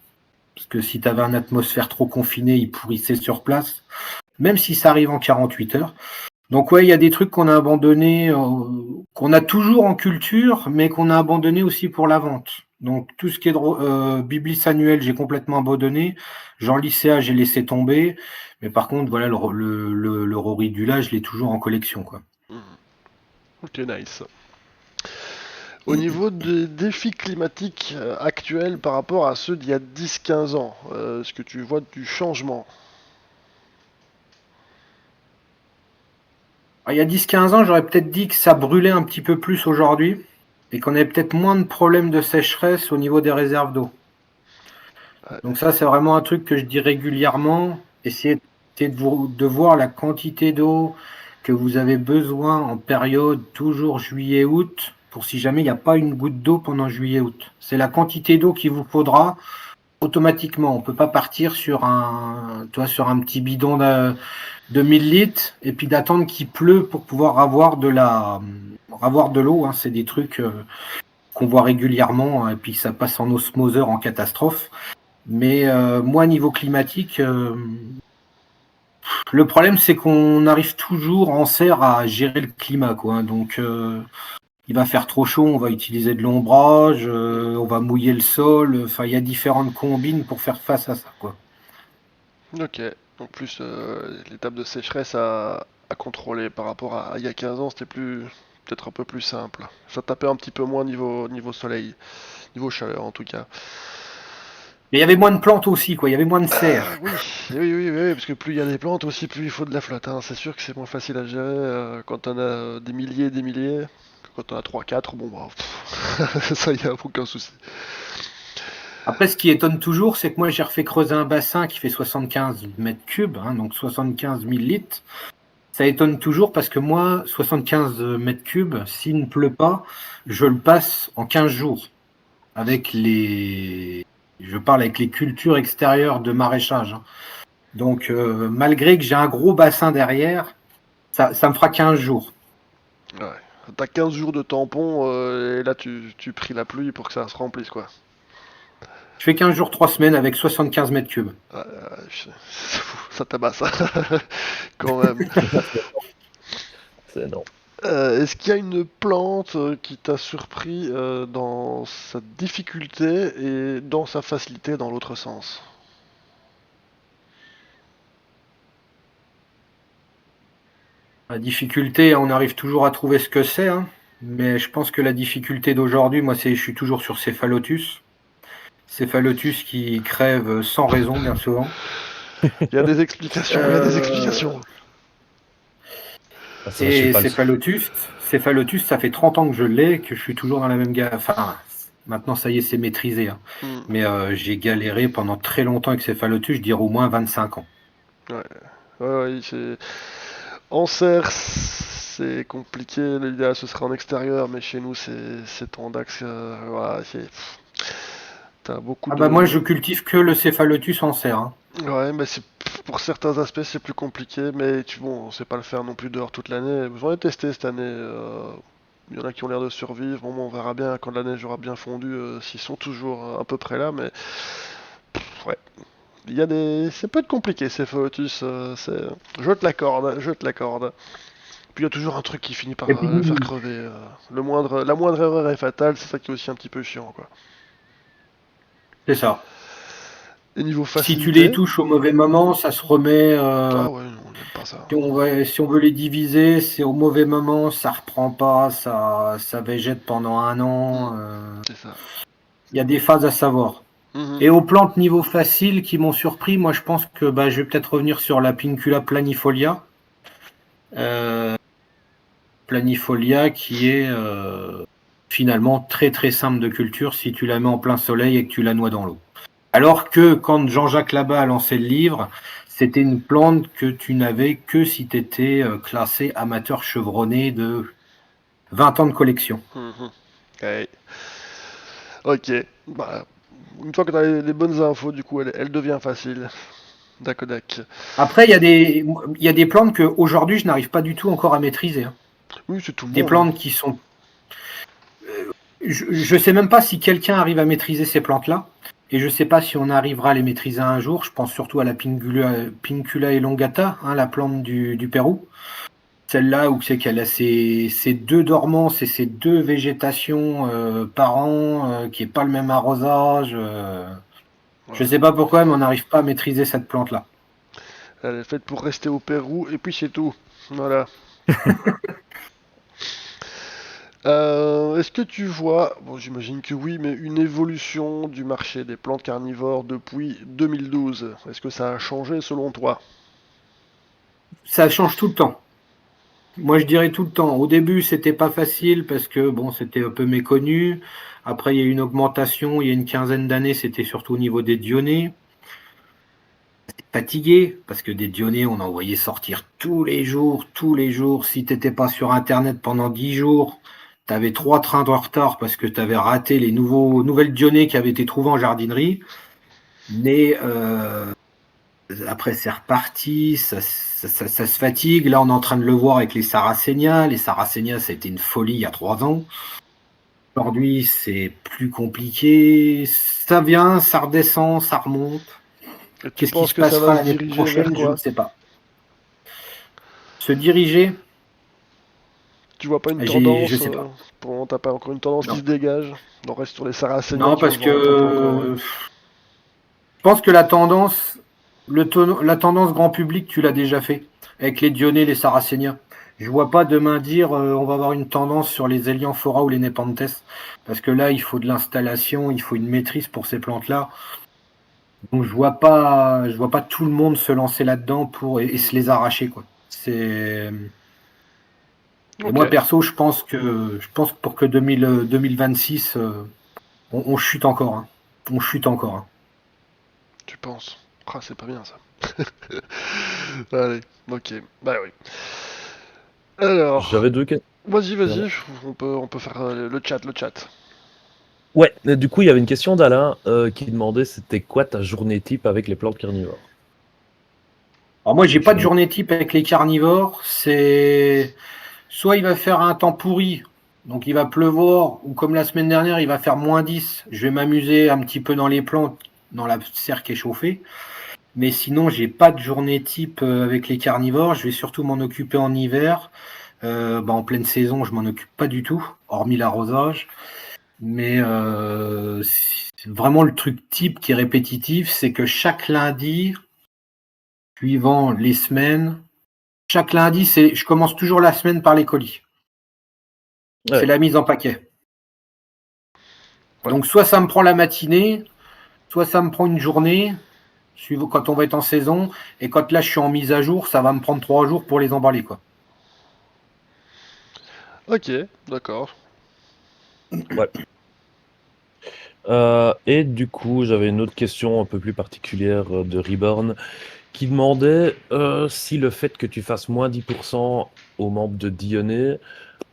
parce que si tu avais une atmosphère trop confinée, ils pourrissaient sur place, même si ça arrive en 48 heures. Donc ouais, il y a des trucs qu'on a abandonnés, qu'on a toujours en culture, mais qu'on a abandonné aussi pour la vente. Donc tout ce qui est Biblis annuel, j'ai complètement abandonné. Jean Lycéa, j'ai laissé tomber. Mais par contre, voilà, le Roridula, je l'ai toujours en collection, quoi. Mhm. Ok, nice. Au niveau des défis climatiques actuels par rapport à ceux d'il y a 10-15 ans, est-ce que tu vois du changement? Alors, il y a 10-15 ans, j'aurais peut-être dit que ça brûlait un petit peu plus aujourd'hui et qu'on avait peut-être moins de problèmes de sécheresse au niveau des réserves d'eau. Ouais. Donc ça, c'est vraiment un truc que je dis régulièrement. Essayez de voir la quantité d'eau que vous avez besoin en période toujours juillet-août, pour si jamais il n'y a pas une goutte d'eau pendant juillet-août. C'est la quantité d'eau qu'il vous faudra automatiquement. On ne peut pas partir sur sur un petit bidon de 1000 litres et puis d'attendre qu'il pleut pour pouvoir avoir de l'eau. Hein. C'est des trucs qu'on voit régulièrement hein, et puis ça passe en osmoseur en catastrophe. Mais moi, niveau climatique, le problème, c'est qu'on arrive toujours en serre à gérer le climat, quoi. Hein. Donc, il va faire trop chaud, on va utiliser de l'ombrage, on va mouiller le sol. Enfin, il y a différentes combines pour faire face à ça, quoi. Ok, donc plus l'étape de sécheresse à contrôler par rapport à il y a 15 ans, c'était peut-être un peu plus simple. Ça tapait un petit peu moins niveau soleil, niveau chaleur en tout cas. Mais il y avait moins de plantes aussi, quoi. Il y avait moins de serre. Oui, Oui, parce que plus il y a des plantes aussi, plus il faut de la flotte, hein. C'est sûr que c'est moins facile à gérer quand on a des milliers et des milliers. Quand on a 3-4, bon bah, ça y a aucun souci. Après, ce qui étonne toujours, c'est que moi, j'ai refait creuser un bassin qui fait 75 mètres cubes, hein, donc 75 000 litres. Ça étonne toujours parce que moi, 75 mètres cubes, s'il ne pleut pas, je le passe en 15 jours. Je parle avec les cultures extérieures de maraîchage, hein. Donc, malgré que j'ai un gros bassin derrière, ça me fera 15 jours. Ouais. T'as 15 jours de tampon et là tu pries la pluie pour que ça se remplisse quoi. Je fais 15 jours, 3 semaines avec 75 mètres cubes. C'est fou, ça tabasse quand même. C'est non. Est-ce qu'il y a une plante qui t'a surpris dans sa difficulté et dans sa facilité dans l'autre sens? La difficulté, on arrive toujours à trouver ce que c'est, hein, mais je pense que la difficulté d'aujourd'hui, moi, je suis toujours sur Céphalotus. Céphalotus qui crève sans raison, bien souvent. Il y a des explications, il y a des explications. Ah, ça, je suis Et pas le Céphalotus, ça fait 30 ans que je l'ai, que je suis toujours dans la même galère. Enfin, maintenant, ça y est, c'est maîtrisé, hein. Hmm. Mais j'ai galéré pendant très longtemps avec Céphalotus, je dirais au moins 25 ans. Ouais, c'est... En serre, c'est compliqué. L'idéal, ce serait en extérieur, mais chez nous, c'est en axe. Voilà, t'as beaucoup Ah de... bah moi, je cultive que le Céphalotus en serre, hein. Ouais, mais pour certains aspects, c'est plus compliqué, mais bon, on sait pas le faire non plus dehors toute l'année. J'en ai testé cette année. Il y en a qui ont l'air de survivre. Bon, on verra bien quand la neige aura bien fondu s'ils sont toujours à peu près là, mais ouais. Il y a des... C'est peut être compliqué ces Photus, je te l'accorde, je te l'accorde. Puis il y a toujours un truc qui finit par Et puis, faire crever. La moindre erreur est fatale, c'est ça qui est aussi un petit peu chiant, quoi. c'est ça. Et niveau Si tu les facilité... touches au mauvais moment, ça se remet. Ah ouais, on n'aime pas ça. Si on veut les diviser, c'est au mauvais moment, ça reprend pas, ça végète pendant un an. C'est ça. Il y a des phases à savoir. Mhm. Et aux plantes niveau facile qui m'ont surpris, moi je pense que je vais peut-être revenir sur la Pincula planifolia. Planifolia qui est finalement très très simple de culture si tu la mets en plein soleil et que tu la noies dans l'eau. Alors que quand Jean-Jacques Labat a lancé le livre, c'était une plante que tu n'avais que si tu étais classé amateur chevronné de 20 ans de collection. Mhm. Ouais. Ok. Bah, une fois que tu as les bonnes infos, du coup, elle devient facile. D'accord. Après, il y a des plantes que aujourd'hui je n'arrive pas du tout encore à maîtriser, hein. Oui, c'est tout le Des monde. plantes qui sont... Je sais même pas si quelqu'un arrive à maîtriser ces plantes-là. Et je sais pas si on arrivera à les maîtriser un jour. Je pense surtout à la Pincula elongata, hein, la plante du Pérou. Celle-là où c'est qu'elle a ses deux dormances et ses deux végétations par an, qui est pas le même arrosage. Je sais pas pourquoi, mais on n'arrive pas à maîtriser cette plante-là. Elle est faite pour rester au Pérou, et puis c'est tout. Voilà. Est-ce que tu vois, bon j'imagine que oui, mais une évolution du marché des plantes carnivores depuis 2012? Est-ce que ça a changé selon toi? Ça change tout le temps. Moi, je dirais tout le temps. Au début, c'était pas facile parce que bon, c'était un peu méconnu. Après, il y a eu une augmentation. Il y a une quinzaine d'années, c'était surtout au niveau des dionnées. Fatigué parce que des dionnées, on en voyait sortir tous les jours, tous les jours. Si t'étais pas sur Internet pendant 10 jours, t'avais 3 trains de retard parce que t'avais raté les nouvelles dionnées qui avaient été trouvées en jardinerie. Mais après, c'est reparti, ça se fatigue. Là, on est en train de le voir avec les Sarracenia. Les Sarracenia, ça a été une folie il y a 3 ans. Aujourd'hui, c'est plus compliqué. Ça vient, ça redescend, ça remonte. Et tu Qu'est-ce qui penses se que ça passera va se l'année diriger vers prochaine, je quoi? ne sais pas. Se diriger, Tu vois pas une je tendance sais pas. t'as pas encore une tendance Non. qui se dégage? On reste sur les Sarracenia Non, qui ont parce le vent en poupe encore, que je pense que la tendance grand public, tu l'as déjà fait avec les Dionnées, les Sarracenia. Je vois pas demain dire on va avoir une tendance sur les Elianthora ou les Nepenthes, parce que là, il faut de l'installation, il faut une maîtrise pour ces plantes-là. Donc je vois pas tout le monde se lancer là-dedans et se les arracher, quoi. Et Ok, moi perso, je pense que pour que 2026, on chute encore, hein. On chute encore, hein. tu penses. Ah, c'est pas bien ça. Allez, ok, bah oui. Alors, J'avais deux questions. vas-y, on peut faire le chat. Ouais, et du coup, il y avait une question d'Alain qui demandait c'était quoi ta journée type avec les plantes carnivores. Alors moi, j'ai Donc, pas de journée type avec les carnivores. C'est soit il va faire un temps pourri, donc il va pleuvoir, ou comme la semaine dernière, il va faire -10. Je vais m'amuser un petit peu dans les plantes, dans la serre qui est chauffée. Mais sinon, j'ai pas de journée type avec les carnivores. Je vais surtout m'en occuper en hiver. En pleine saison, je m'en occupe pas du tout, hormis l'arrosage. Mais vraiment le truc type qui est répétitif, c'est que chaque lundi, suivant les semaines, chaque lundi, je commence toujours la semaine par les colis. Ouais. C'est la mise en paquet. Ouais. Donc soit ça me prend la matinée, soit ça me prend une journée, suivant quand on va être en saison. Et quand là je suis en mise à jour, ça va me prendre 3 jours pour les emballer, quoi. Ok, d'accord. Et du coup, j'avais une autre question un peu plus particulière de Reborn qui demandait si le fait que tu fasses moins 10% aux membres de Dionnet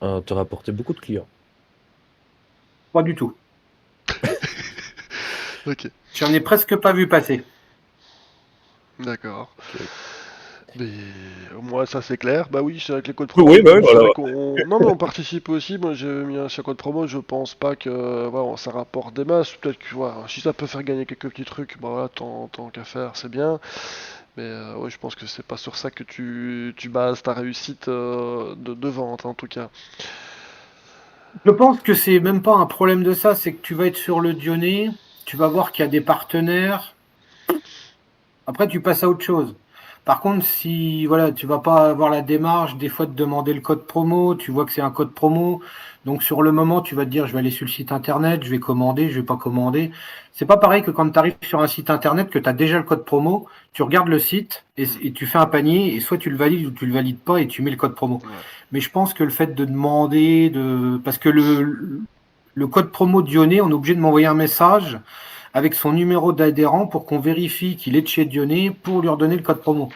te rapportait beaucoup de clients. Pas du tout. Ok, J'en ai presque pas vu passer. d'accord. Ok. Mais au moins ça c'est clair. Bah oui, c'est avec les codes promo. Oui, bah oui, C'est voilà. vrai qu'on. Non mais on participe aussi. Moi j'ai mis un code promo. Je pense pas que voilà, ça rapporte des masses. Peut-être que voilà, si ça peut faire gagner quelques petits trucs, bah voilà, tant qu'à faire, c'est bien. Mais ouais, je pense que c'est pas sur ça que tu bases ta réussite de vente en tout cas. Je pense que c'est même pas un problème de ça, c'est que tu vas être sur le Dionnet, tu vas voir qu'il y a des partenaires. Après, tu passes à autre chose. Par contre, si voilà, tu vas pas avoir la démarche des fois de demander le code promo, tu vois que c'est un code promo, donc sur le moment, tu vas te dire je vais aller sur le site internet, je vais commander, je vais pas commander. C'est pas pareil que quand tu arrives sur un site internet que tu as déjà le code promo, tu regardes le site et tu fais un panier et soit tu le valides ou tu le valides pas et tu mets le code promo. Ouais. Mais je pense que le fait de demander parce que le code promo Dionnet, on est obligé de m'envoyer un message avec son numéro d'adhérent pour qu'on vérifie qu'il est de chez Dionnet pour lui redonner le code promo.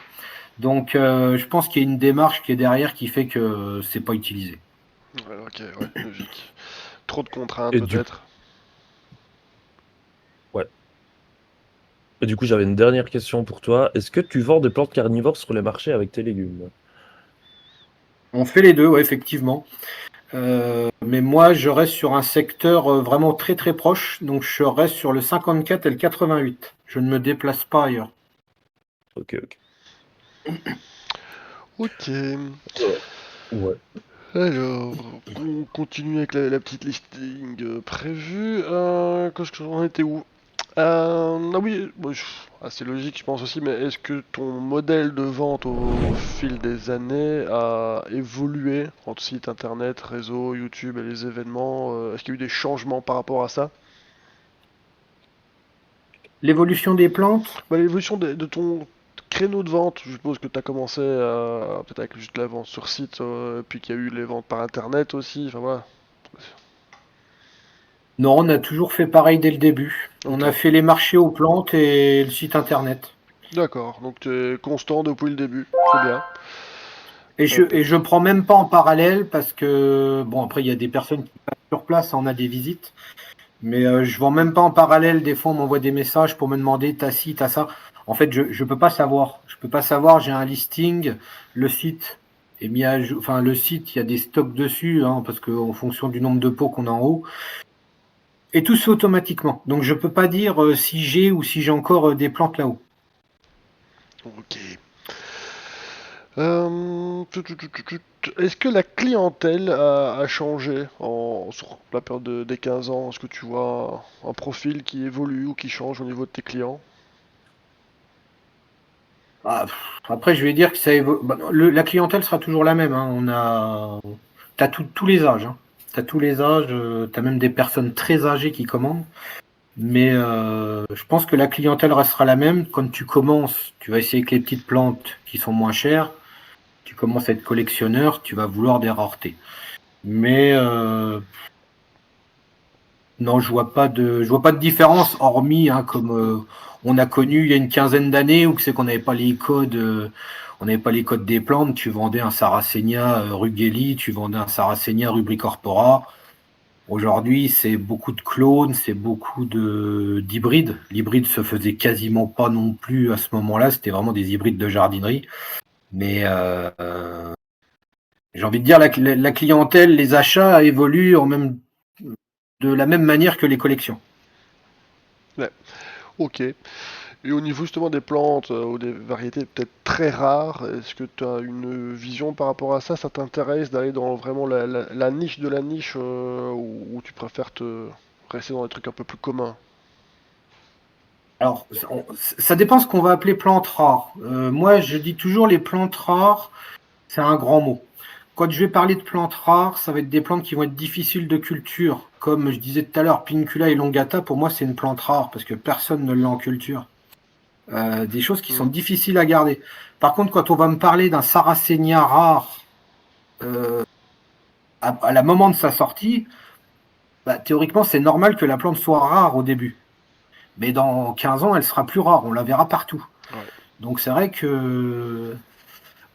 Donc je pense qu'il y a une démarche qui est derrière qui fait que c'est pas utilisé. Ouais, ok, ouais, logique. Trop de contraintes Et du, peut-être. ouais. Et du coup, j'avais une dernière question pour toi. Est-ce que tu vends des plantes carnivores sur les marchés avec tes légumes? On fait les deux, ouais, effectivement. Mais moi, je reste sur un secteur vraiment très très proche. Donc je reste sur le 54 et le 88. Je ne me déplace pas ailleurs. Ok, ok. Ok. Ouais. Alors, on continue avec la petite listing prévue. Qu'est-ce que j'en étais où? Ah oui, bon, c'est logique, je pense aussi, mais est-ce que ton modèle de vente au fil des années a évolué entre site internet, réseau, YouTube et les événements? Est-ce qu'il y a eu des changements par rapport à ça? L'évolution des plantes, Bah, l'évolution de ton créneau de vente, je suppose que tu as commencé peut-être avec juste la vente sur site, puis qu'il y a eu les ventes par internet aussi, enfin voilà. non, on a toujours fait pareil dès le début. On Ok, a fait les marchés aux plantes et le site internet. d'accord, donc tu es constant depuis le début, c'est bien. Et je prends même pas en parallèle parce que, bon, après, il y a des personnes qui passent sur place, on a des visites, mais je vends même pas en parallèle. Des fois, on m'envoie des messages pour me demander t'as ci, t'as ça. En fait, je peux pas savoir. Je peux pas savoir. J'ai un listing, le site est mis à jour. Enfin, le site, il y a des stocks dessus, hein, parce qu'en fonction du nombre de pots qu'on a en haut, et tout se fait automatiquement. Donc, je peux pas dire si j'ai ou si j'ai encore des plantes là-haut. Ok. Est-ce que la clientèle a changé sur la période des 15 ans? Est-ce que tu vois un profil qui évolue ou qui change au niveau de tes clients? Ah, après, je vais dire que ça la clientèle sera toujours la même, hein. T'as tous les âges, hein. T'as tous les âges. T'as même des personnes très âgées qui commandent. Mais je pense que la clientèle restera la même. Quand tu commences, tu vas essayer avec les petites plantes qui sont moins chères. Tu commences à être collectionneur, tu vas vouloir des raretés. Mais non, je vois pas de différence, hormis comme on a connu il y a une quinzaine d'années où c'est qu'on n'avait pas les codes. On n'avait pas les codes des plantes. Tu vendais un Sarracenia Ruggelli, tu vendais un Sarracenia rubricorpora. Aujourd'hui, c'est beaucoup de clones, c'est beaucoup d'hybrides. L'hybride se faisait quasiment pas non plus à ce moment-là. C'était vraiment des hybrides de jardinerie. Mais j'ai envie de dire, la clientèle, les achats évoluent de la même manière que les collections. Ok. Et au niveau justement des plantes ou des variétés peut-être très rares, est-ce que tu as une vision par rapport à ça? Ça t'intéresse d'aller dans vraiment la niche de la niche ou tu préfères te rester dans des trucs un peu plus communs? Alors, ça dépend ce qu'on va appeler plantes rares. Moi, je dis toujours les plantes rares, c'est un grand mot. Quand je vais parler de plantes rares, ça va être des plantes qui vont être difficiles de culture. Comme je disais tout à l'heure, Pincula elongata, pour moi, c'est une plante rare parce que personne ne l'a en culture. Des choses qui sont difficiles à garder. Par contre, quand on va me parler d'un Sarracenia rare à la moment de sa sortie, théoriquement, c'est normal que la plante soit rare au début. Mais dans 15 ans, elle sera plus rare. On la verra partout. Ouais. Donc, c'est vrai que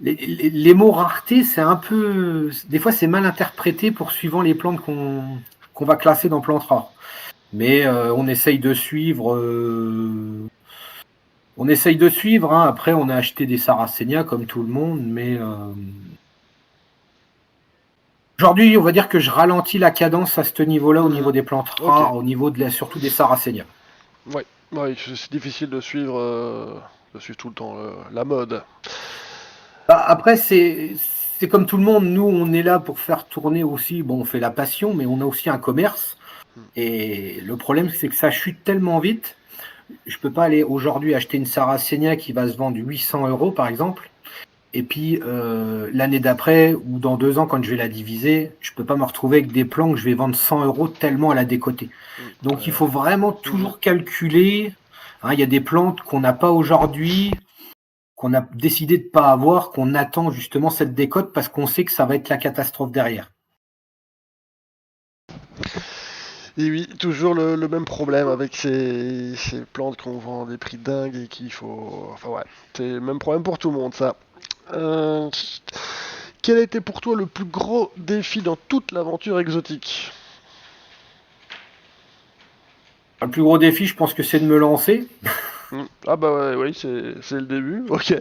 les mots rareté, c'est un peu. Des fois, c'est mal interprété pour suivant les plantes qu'on va classer dans plantes rares. Mais on essaye de suivre. On essaye de suivre. Hein. Après, on a acheté des Sarracenia comme tout le monde. Mais aujourd'hui, on va dire que je ralentis la cadence à ce niveau-là, au niveau des plantes rares, au niveau surtout des Sarracenia. Oui, c'est difficile de suivre tout le temps la mode. Après, c'est comme tout le monde. Nous, on est là pour faire tourner aussi. Bon, on fait la passion, mais on a aussi un commerce. Et le problème, c'est que ça chute tellement vite. Je peux pas aller aujourd'hui acheter une Sarracenia qui va se vendre 800 € par exemple. Et puis l'année d'après ou dans 2 ans, quand je vais la diviser, je peux pas me retrouver avec des plants que je vais vendre 100 € tellement elle a décoté. Donc il faut vraiment toujours calculer. Hein, il y a des plantes qu'on n'a pas aujourd'hui, qu'on a décidé de ne pas avoir, qu'on attend justement cette décote parce qu'on sait que ça va être la catastrophe derrière. Et oui, toujours le même problème avec ces plantes qu'on vend à des prix dingues et qu'il faut... Enfin ouais, c'est le même problème pour tout le monde ça. Quel a été pour toi le plus gros défi dans toute l'aventure exotique? Le plus gros défi, je pense que c'est de me lancer. Ah bah ouais, oui, c'est le début, ok.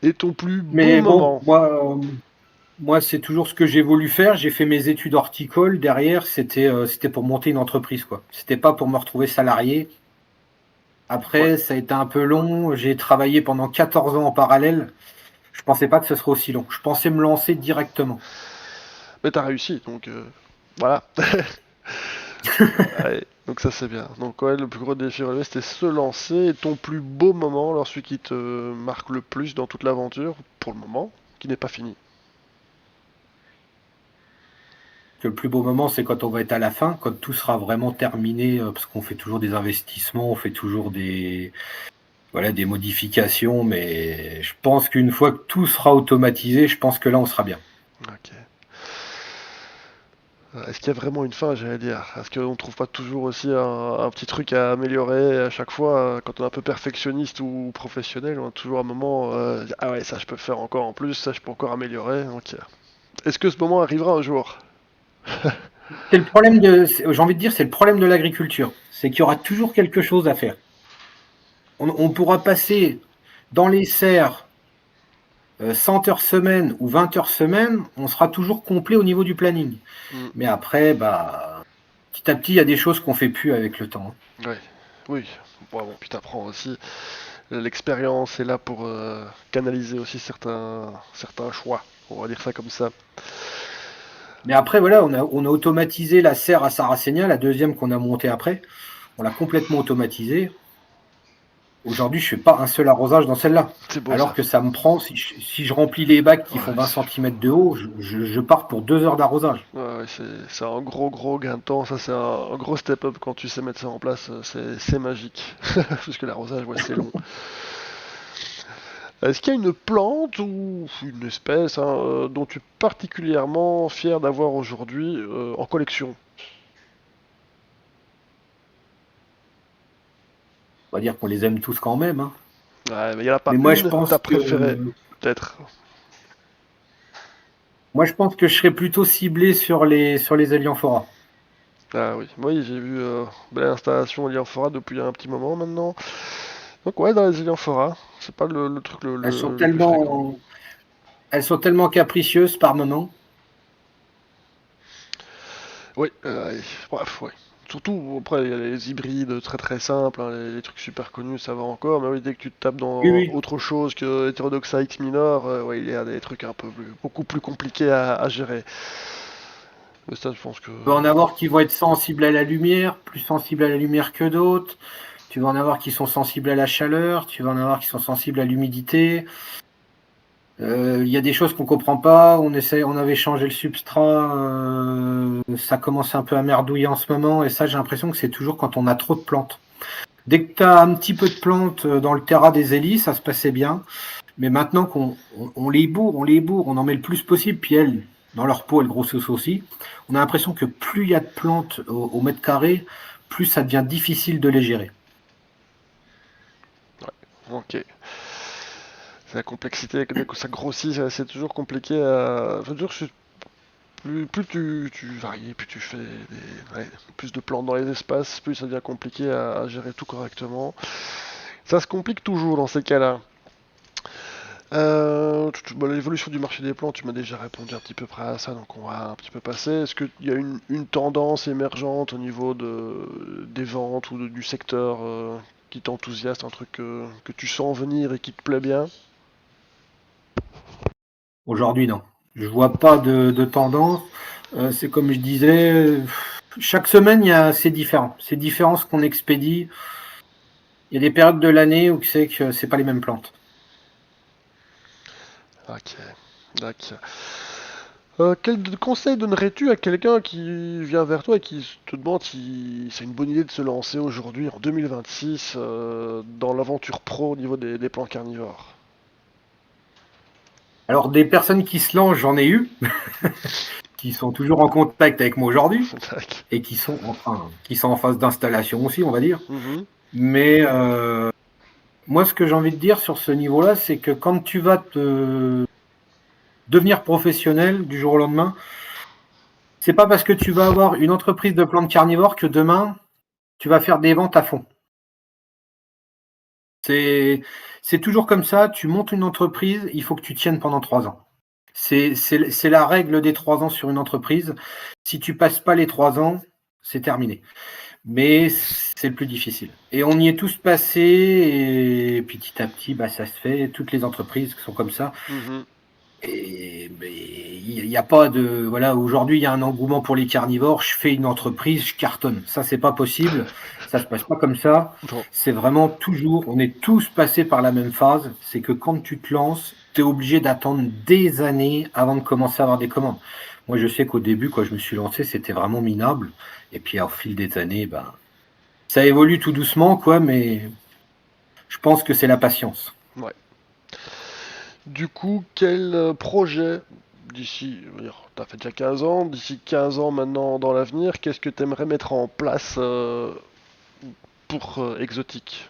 Et ton plus Mais beau moment? moi, c'est toujours ce que j'ai voulu faire. J'ai fait mes études horticoles. Derrière, c'était pour monter une entreprise, quoi. C'était pas pour me retrouver salarié. Après, ça a été un peu long. J'ai travaillé pendant 14 ans en parallèle. Je pensais pas que ce serait aussi long. Je pensais me lancer directement. Mais t'as réussi, donc voilà. Ouais, donc ça c'est bien. Donc ouais, le plus gros défi relevé c'était se lancer. Et ton plus beau moment, alors celui qui te marque le plus dans toute l'aventure, pour le moment, qui n'est pas fini. Le plus beau moment, c'est quand on va être à la fin, quand tout sera vraiment terminé, parce qu'on fait toujours des investissements, on fait toujours des modifications, mais je pense qu'une fois que tout sera automatisé, je pense que là, on sera bien. Ok. Est-ce qu'il y a vraiment une fin, j'allais dire? Est-ce qu'on trouve pas toujours aussi un petit truc à améliorer à chaque fois, quand on est un peu perfectionniste ou professionnel, on a toujours un moment, ah ouais, ça je peux faire encore en plus, ça je peux encore améliorer. Donc, est-ce que ce moment arrivera un jour? C'est le problème j'ai envie de dire, c'est le problème de l'agriculture. C'est qu'il y aura toujours quelque chose à faire. On pourra passer dans les serres 100 heures semaine ou 20 heures semaine, on sera toujours complet au niveau du planning. Mais après, petit à petit, il y a des choses qu'on fait plus avec le temps. Ouais, oui. Bon, puis t'apprends aussi. L'expérience est là pour canaliser aussi certains choix. On va dire ça comme ça. Mais après, voilà, on a automatisé la serre à Sarracenia, la deuxième qu'on a montée après. On l'a complètement automatisée. Aujourd'hui, je fais pas un seul arrosage dans celle-là. C'est beau Alors ça. que ça me prend, si je remplis les bacs qui font Ouais, 20 cm de haut, je pars pour 2 heures d'arrosage. ouais, c'est un gros gain de temps, ça c'est un gros step-up quand tu sais mettre ça en place, c'est magique. Parce que l'arrosage, ouais, c'est long. Est-ce qu'il y a une plante ou une espèce hein, dont tu es particulièrement fier d'avoir aujourd'hui en collection? On va dire qu'on les aime tous quand même, hein. Ouais, mais il n'y en a pas Mais une, ta préférée, peut-être. moi, je pense que je serais plutôt ciblé sur les Elianthora. Ah oui, oui, j'ai vu belle installation Elianphora depuis un petit moment maintenant. Donc ouais, dans les Elianphora, c'est pas le truc Elles sont le plus fréquent. tellement capricieuses par moment. Oui, bref, ouais. Surtout, après, il y a les hybrides très simples, hein, les trucs super connus, ça va encore, mais oui, dès que tu te tapes Oui, dans oui. autre chose que Heterodoxa X minor, ouais, il y a des trucs beaucoup plus compliqués à gérer. Mais ça, je pense que... Tu vas en avoir qui vont être sensibles à la lumière, plus sensibles à la lumière que d'autres. Tu vas en avoir qui sont sensibles à la chaleur. Tu vas en avoir qui sont sensibles à l'humidité. Il y a des choses qu'on comprend pas. On avait changé le substrat. Ça commence un peu à merdouiller en ce moment. Et ça, j'ai l'impression que c'est toujours quand on a trop de plantes. Dès que tu as un petit peu de plantes dans le terrain des hélices, ça se passait bien. Mais maintenant qu'on les bourre, on en met le plus possible. Puis elles, dans leur peau, elles grossissent aussi. On a l'impression que plus il y a de plantes au mètre carré, plus ça devient difficile de les gérer. Ok. C'est la complexité, dès que ça grossit, c'est toujours compliqué à... Je veux dire, plus tu varies, plus tu fais plus de plantes dans les espaces, plus ça devient compliqué à gérer tout correctement. Ça se complique toujours dans ces cas-là. Bon, l'évolution du marché des plantes, tu m'as déjà répondu un petit peu près à ça, donc on va un petit peu passer. Est-ce qu'il y a une tendance émergente au niveau des ventes ou du secteur qui t'enthousiaste, un truc que tu sens venir et qui te plaît bien? Aujourd'hui, non. Je vois pas de tendance. C'est comme je disais, chaque semaine, c'est différent. C'est différent ce qu'on expédie. Il y a des périodes de l'année où c'est que c'est pas les mêmes plantes. Ok, d'accord. Quel conseil donnerais-tu à quelqu'un qui vient vers toi et qui te demande si c'est une bonne idée de se lancer aujourd'hui, en 2026, dans l'aventure pro au niveau des plants carnivores? Alors, des personnes qui se lancent, j'en ai eu, qui sont toujours en contact avec moi aujourd'hui Tac. et qui sont en phase d'installation aussi, on va dire. Mhm. Mais moi, ce que j'ai envie de dire sur ce niveau-là, c'est que quand tu vas devenir professionnel du jour au lendemain, c'est pas parce que tu vas avoir une entreprise de plantes carnivores que demain, tu vas faire des ventes à fond. C'est toujours comme ça, tu montes une entreprise, il faut que tu tiennes pendant 3 ans. C'est la règle des 3 ans sur une entreprise. Si tu passes pas les 3 ans, c'est terminé. Mais c'est le plus difficile. Et on y est tous passés, et petit à petit, bah, ça se fait. Toutes les entreprises sont comme ça. Mhm. Et il n'y a pas de. Voilà, aujourd'hui, il y a un engouement pour les carnivores. Je fais une entreprise, je cartonne. Ça, c'est pas possible. Ça se passe pas comme ça. Non. C'est vraiment toujours. On est tous passés par la même phase. C'est que quand tu te lances, tu es obligé d'attendre des années avant de commencer à avoir des commandes. Moi, je sais qu'au début, quand je me suis lancé, c'était vraiment minable. Et puis, au fil des années, ben, ça évolue tout doucement, quoi. Mais je pense que c'est la patience. Ouais. Du coup, quel projet d'ici, tu as fait déjà 15 ans, d'ici 15 ans maintenant dans l'avenir, qu'est-ce que tu aimerais mettre en place pour Exotique?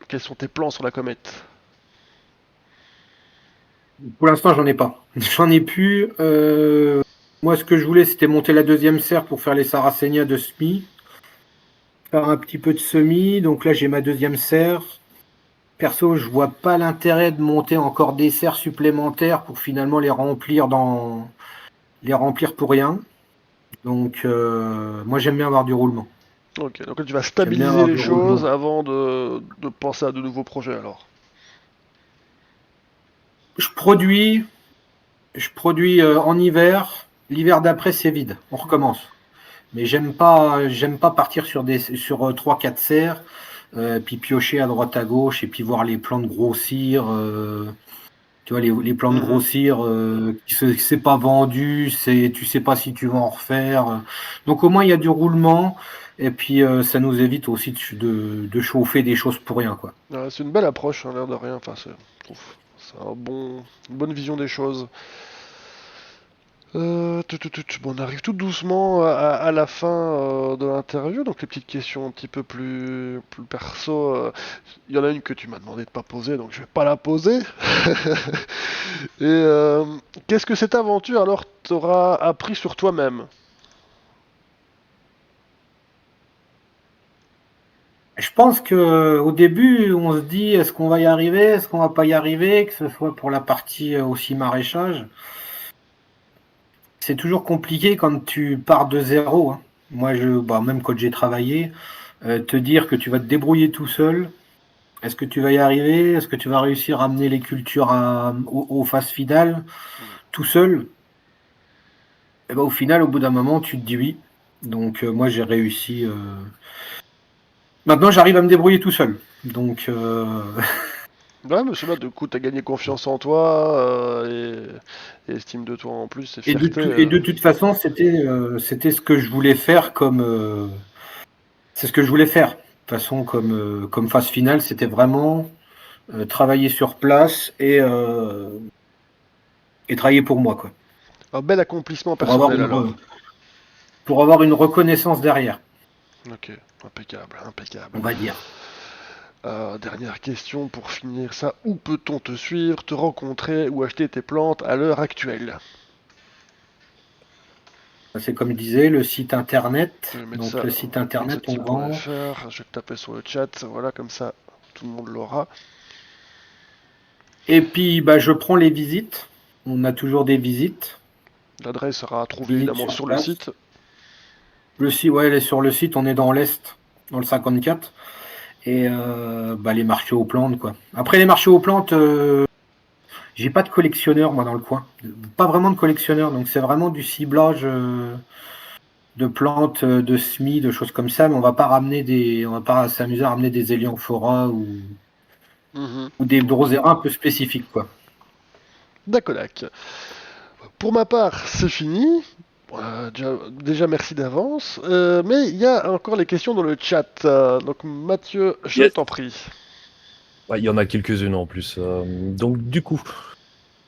Quels sont tes plans sur la comète? Pour l'instant, j'en ai pas. J'en ai plus. Moi, ce que je voulais, c'était monter la deuxième serre pour faire les Sarracenia de SMI. Faire un petit peu de semis. Donc là, j'ai ma deuxième serre. Perso, je vois pas l'intérêt de monter encore des serres supplémentaires pour finalement les remplir pour rien. Donc, moi, j'aime bien avoir du roulement. Ok, donc là tu vas J'aime bien stabiliser avoir les du choses roulement. avant de penser à de nouveaux projets alors. Je produis en hiver. L'hiver d'après, c'est vide. On recommence. Mais j'aime pas partir sur 3-4 serres. puis piocher à droite à gauche et puis voir les plantes grossir. Tu vois, les plantes Mhm. grossir, c'est pas vendu, tu sais pas si tu vas en refaire. Donc au moins il y a du roulement et puis ça nous évite aussi de chauffer des choses pour rien, quoi. Ouais, c'est une belle approche, hein, l'air de rien. Enfin, je trouve, c'est une bonne vision des choses. Bon, on arrive tout doucement à la fin de l'interview, donc les petites questions un petit peu plus perso. Il y en a une que tu m'as demandé de pas poser, donc je vais pas la poser. Et qu'est-ce que cette aventure alors t'aura appris sur toi-même? Je pense que au début, on se dit est-ce qu'on va y arriver, est-ce qu'on va pas y arriver, que ce soit pour la partie aussi maraîchage. C'est toujours compliqué quand tu pars de zéro, hein. Moi, même quand j'ai travaillé, te dire que tu vas te débrouiller tout seul, est-ce que tu vas y arriver? Est-ce que tu vas réussir à amener les cultures aux phases finales tout seul? Et ben, au final, au bout d'un moment, tu te dis oui. Donc, moi, j'ai réussi. Maintenant, j'arrive à me débrouiller tout seul. Donc, Ouais, monsieur Matt, du coup, t'as gagné confiance en toi et estime de toi en plus, et fierté. et de toute façon, c'était ce que je voulais faire c'est ce que je voulais faire. De toute façon, comme phase finale, c'était vraiment travailler sur place et travailler pour moi, quoi. Un bel accomplissement Pour avoir personnel alors. pour avoir une reconnaissance derrière, Ok, impeccable, impeccable. on va dire. Dernière question pour finir ça. Où peut-on te suivre, te rencontrer ou acheter tes plantes à l'heure actuelle? C'est comme je disais, le site internet. Je vais mettre Donc ça le site dans internet, on vend. pixelteam.fr. Je vais le taper sur le chat. Voilà, comme ça, tout le monde l'aura. Et puis, bah, je prends les visites. On a toujours des visites. L'adresse sera à trouver Visites évidemment sur sur le place. site. Le site, ouais, elle est sur le site. On est dans l'Est, dans le 54. Et bah, les marchés aux plantes, quoi. Après, les marchés aux plantes, j'ai pas de collectionneur, moi, dans le coin. Pas vraiment de collectionneur. Donc, c'est vraiment du ciblage de plantes, de semis, de choses comme ça. Mais on va pas s'amuser à ramener des élianphora Mhm. ou des Ok. drosera un peu spécifiques, quoi. D'accord. Pour ma part, c'est fini. Déjà, merci d'avance. Mais il y a encore les questions dans le chat. Donc, Mathieu, je Yes. t'en prie. Ouais, il y en a quelques-unes en plus. Donc, du coup,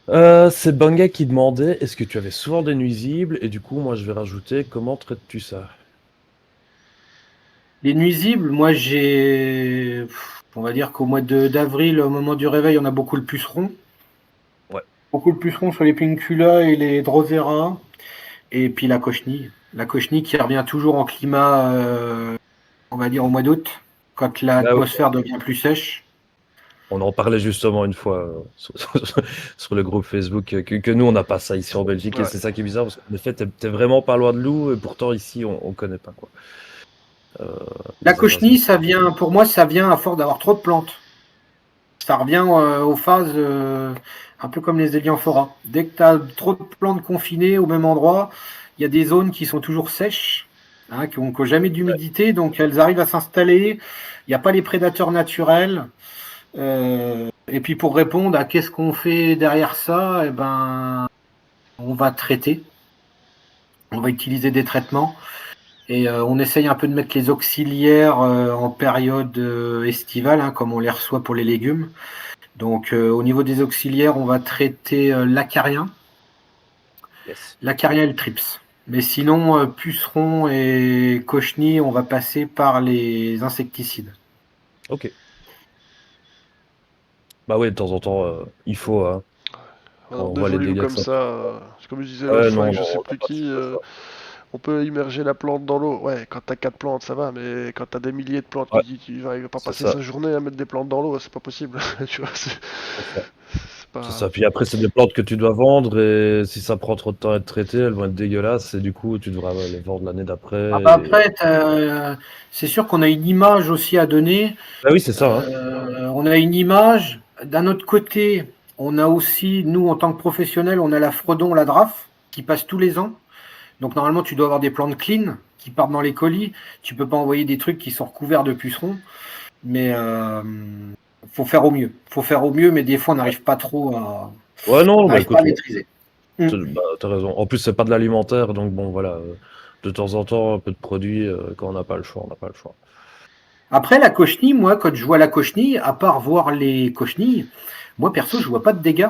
c'est Banga qui demandait est-ce que tu avais souvent des nuisibles? Et du coup, moi, je vais rajouter comment traites-tu ça? Les nuisibles, moi on va dire qu'au mois d'avril, au moment du réveil, on a beaucoup le puceron. Ouais. Beaucoup le puceron sur les pincula et les drosera. Et puis la cochenille. La cochenille qui revient toujours en climat, on va dire au mois d'août, quand Ah oui, l'atmosphère devient plus sèche. on en parlait justement une fois sur le groupe Facebook que nous, on n'a pas ça ici en Belgique. Et Ouais. c'est ça qui est bizarre parce qu'en effet, t'es vraiment pas loin de nous et pourtant ici, on connaît pas quoi. La Les cochenille, invasions. pour moi, ça vient à force d'avoir trop de plantes. Ça revient aux phases un peu comme les élianphora. Dès que tu as trop de plantes confinées au même endroit, il y a des zones qui sont toujours sèches, hein, qui n'ont jamais d'humidité, donc elles arrivent à s'installer. Il n'y a pas les prédateurs naturels. Et puis pour répondre à qu'est-ce qu'on fait derrière ça, eh ben, on va traiter. On va utiliser des traitements. Et on essaye un peu de mettre les auxiliaires en période estivale, hein, comme on les reçoit pour les légumes. Donc au niveau des auxiliaires, on va traiter l'acarien, Yes. l'acarien et le trips. Mais sinon, pucerons et cochenilles, on va passer par les insecticides. Ok. Bah oui, de temps en temps, il faut, hein, quand Alors, on des voit les volumes dégâts que comme ça ça, fait. comme je disais l'autre Ouais, fois non, avec je non, sais on n'a plus pas de qui, souci. on peut immerger la plante dans l'eau. Ouais, quand t'as 4 plantes, ça va, mais quand t'as des milliers de plantes, Ouais, il va pas c'est passer ça. sa journée à mettre des plantes dans l'eau, c'est pas possible. Tu vois, C'est ça. c'est C'est pas. ça. Puis après, c'est des plantes que tu dois vendre et si ça prend trop de temps à être traité, elles vont être dégueulasses et du coup, tu devras les vendre l'année Ah d'après. bah après, c'est sûr qu'on a une image aussi à donner. Bah oui, c'est ça, hein. On a une image. D'un autre côté, on a aussi, nous, en tant que professionnels, on a la Fredon, la Draf, qui passe tous les ans. Donc normalement, tu dois avoir des plantes clean qui partent dans les colis. Tu peux pas envoyer des trucs qui sont recouverts de pucerons. Mais faut faire au mieux. Faut faire au mieux, mais des fois on n'arrive pas trop à, Ouais, non, bah écoute, maîtriser. t'as raison. En plus, c'est pas de l'alimentaire, donc bon, voilà. De temps en temps, un peu de produit, quand on n'a pas le choix, on n'a pas le choix. Après la cochenille, moi quand je vois la cochenille, à part voir les cochenilles, moi perso je vois pas de dégâts.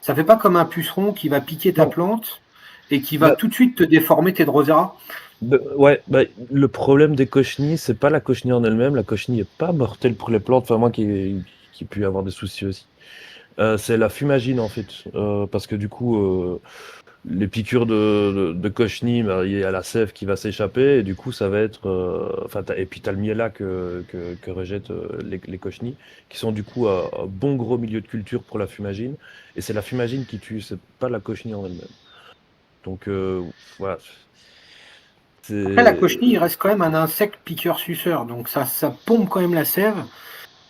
Ça fait pas comme un puceron qui va piquer ta Non. plante et qui va Bah, tout de suite te déformer tes drosera. ouais, bah, le problème des cochenilles, c'est pas la cochenille en elle-même. La cochenille est pas mortelle pour les plantes. Enfin, moi qui ai pu avoir des soucis aussi. C'est la fumagine en fait. Parce que du coup, les piqûres de cochenille, bah, il y a la sève qui va s'échapper. Et du coup, ça va être. Enfin, et puis, tu as le miella que rejettent les cochenilles, qui sont du coup un bon gros milieu de culture pour la fumagine. Et c'est la fumagine qui tue, c'est pas la cochenille en elle-même. Donc, voilà. Après la C'est. cochenille, il reste quand même un insecte piqueur-suceur, donc ça pompe quand même la sève.